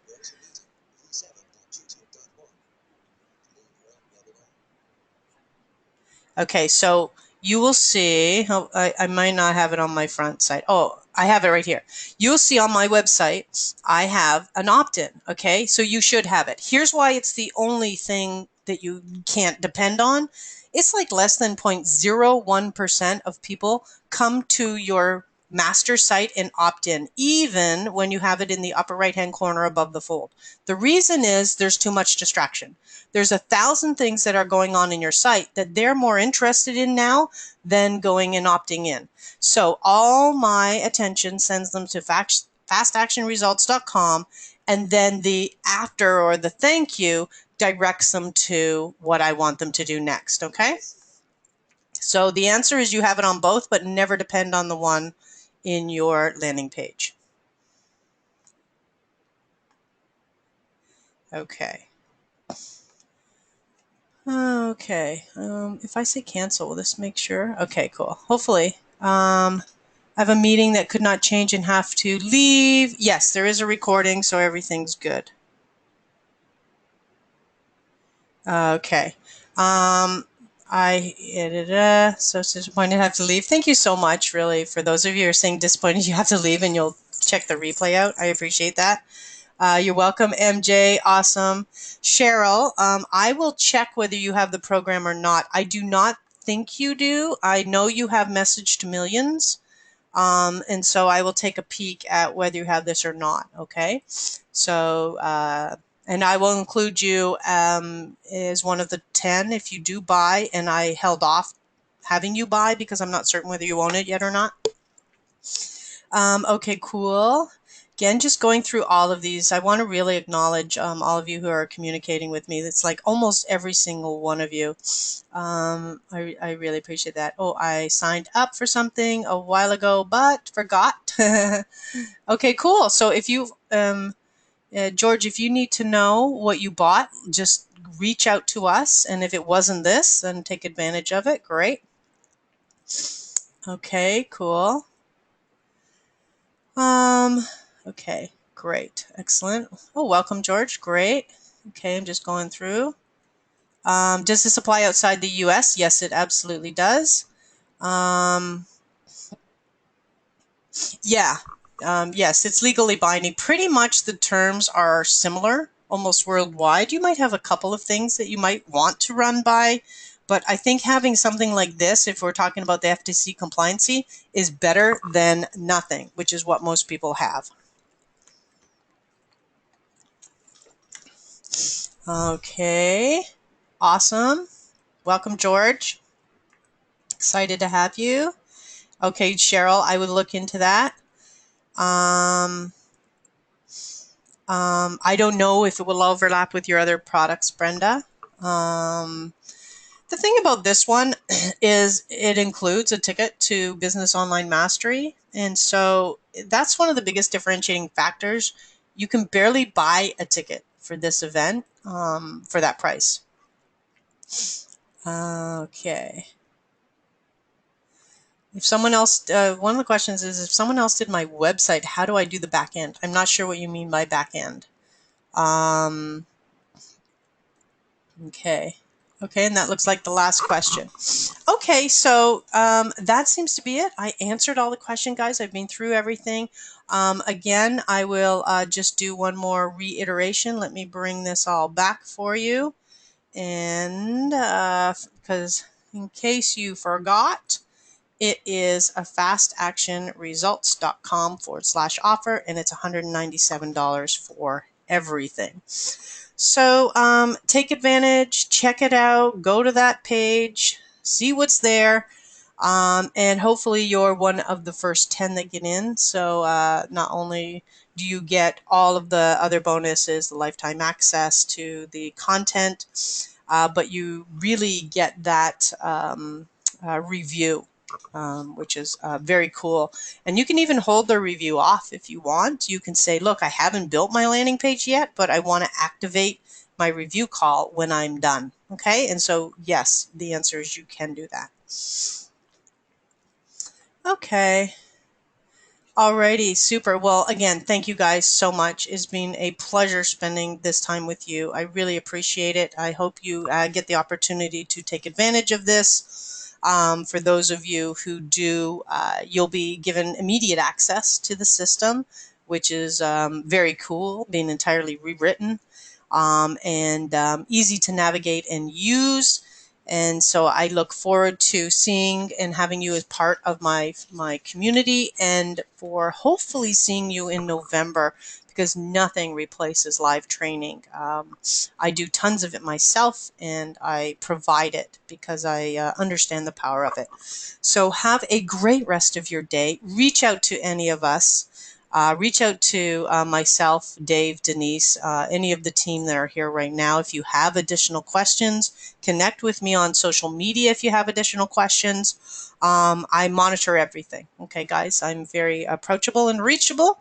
Okay, so you will see, oh, I might not have it on my front side. Oh, I have it right here. You'll see on my website, I have an opt-in. Okay, so you should have it. Here's why it's the only thing that you can't depend on. It's like less than 0.01% of people come to your master site and opt in, even when you have it in the upper right-hand corner above the fold. The reason is there's too much distraction. There's 1,000 things that are going on in your site that they're more interested in now than going and opting in. So all my attention sends them to fastactionresults.com, and then the after or the thank you directs them to what I want them to do next. Okay? So the answer is you have it on both, but never depend on the one in your landing page. Okay. Okay. If I say cancel, will this make sure? Okay, cool. Hopefully. I have a meeting that could not change and have to leave. Yes, there is a recording, so everything's good. Okay. So disappointed I have to leave. Thank you so much, really, for those of you who are saying disappointed you have to leave and you'll check the replay out. I appreciate that. You're welcome, MJ. Awesome. Cheryl, I will check whether you have the program or not. I do not think you do. I know you have Message to Millions. And so I will take a peek at whether you have this or not. Okay. So, and I will include you as one of the 10 if you do buy, and I held off having you buy because I'm not certain whether you own it yet or not. Okay, cool. Again, just going through all of these, I want to really acknowledge all of you who are communicating with me. It's like almost every single one of you. I really appreciate that. Oh, I signed up for something a while ago, but forgot. Okay, cool. So if you, George, if you need to know what you bought, just reach out to us. And if it wasn't this, then take advantage of it. Great. Okay, cool. Okay, great. Excellent. Oh, welcome, George. Great. Okay, I'm just going through. Does this apply outside the US? Yes, it absolutely does. Yeah. Yes, it's legally binding. Pretty much the terms are similar, almost worldwide. You might have a couple of things that you might want to run by, but I think having something like this, if we're talking about the FTC compliancy, is better than nothing, which is what most people have. Okay, awesome. Welcome, George. Excited to have you. Okay, Cheryl, I would look into that. I don't know if it will overlap with your other products, Brenda. The thing about this one is it includes a ticket to Business Online Mastery. And so that's one of the biggest differentiating factors. You can barely buy a ticket for this event for that price. Okay. If someone else, one of the questions is if someone else did my website, how do I do the back end? I'm not sure what you mean by back end. Okay. Okay, and that looks like the last question. Okay, so that seems to be it. I answered all the questions, guys. I've been through everything. Again, I will just do one more reiteration. Let me bring this all back for you. And because in case you forgot, it is a fastactionresults.com/offer, and it's $197 for everything. So take advantage, check it out, go to that page, see what's there. And hopefully you're one of the first 10 that get in. So not only do you get all of the other bonuses, the lifetime access to the content, but you really get that review, which is very cool. And you can even hold the review off if you want. You can say, look, I haven't built my landing page yet, but I want to activate my review call when I'm done. Okay, and so yes, the answer is you can do that. Okay. Alrighty, super. Well, again, thank you guys so much. It's been a pleasure spending this time with you. I really appreciate it. I hope you get the opportunity to take advantage of this. For those of you who do, you'll be given immediate access to the system, which is very cool, being entirely rewritten, and easy to navigate and use. And so I look forward to seeing and having you as part of my community, and for hopefully seeing you in November, because nothing replaces live training. I do tons of it myself, and I provide it because I understand the power of it. So have a great rest of your day. Reach out to any of us. Reach out to myself, Dave, Denise, any of the team that are here right now. If you have additional questions, connect with me on social media if you have additional questions. I monitor everything. Okay, guys, I'm very approachable and reachable.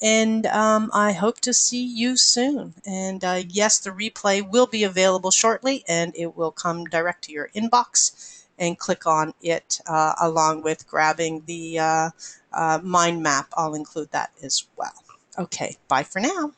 And I hope to see you soon. And yes, the replay will be available shortly, and it will come direct to your inbox. And click on it along with grabbing the mind map. I'll include that as well. Okay, bye for now.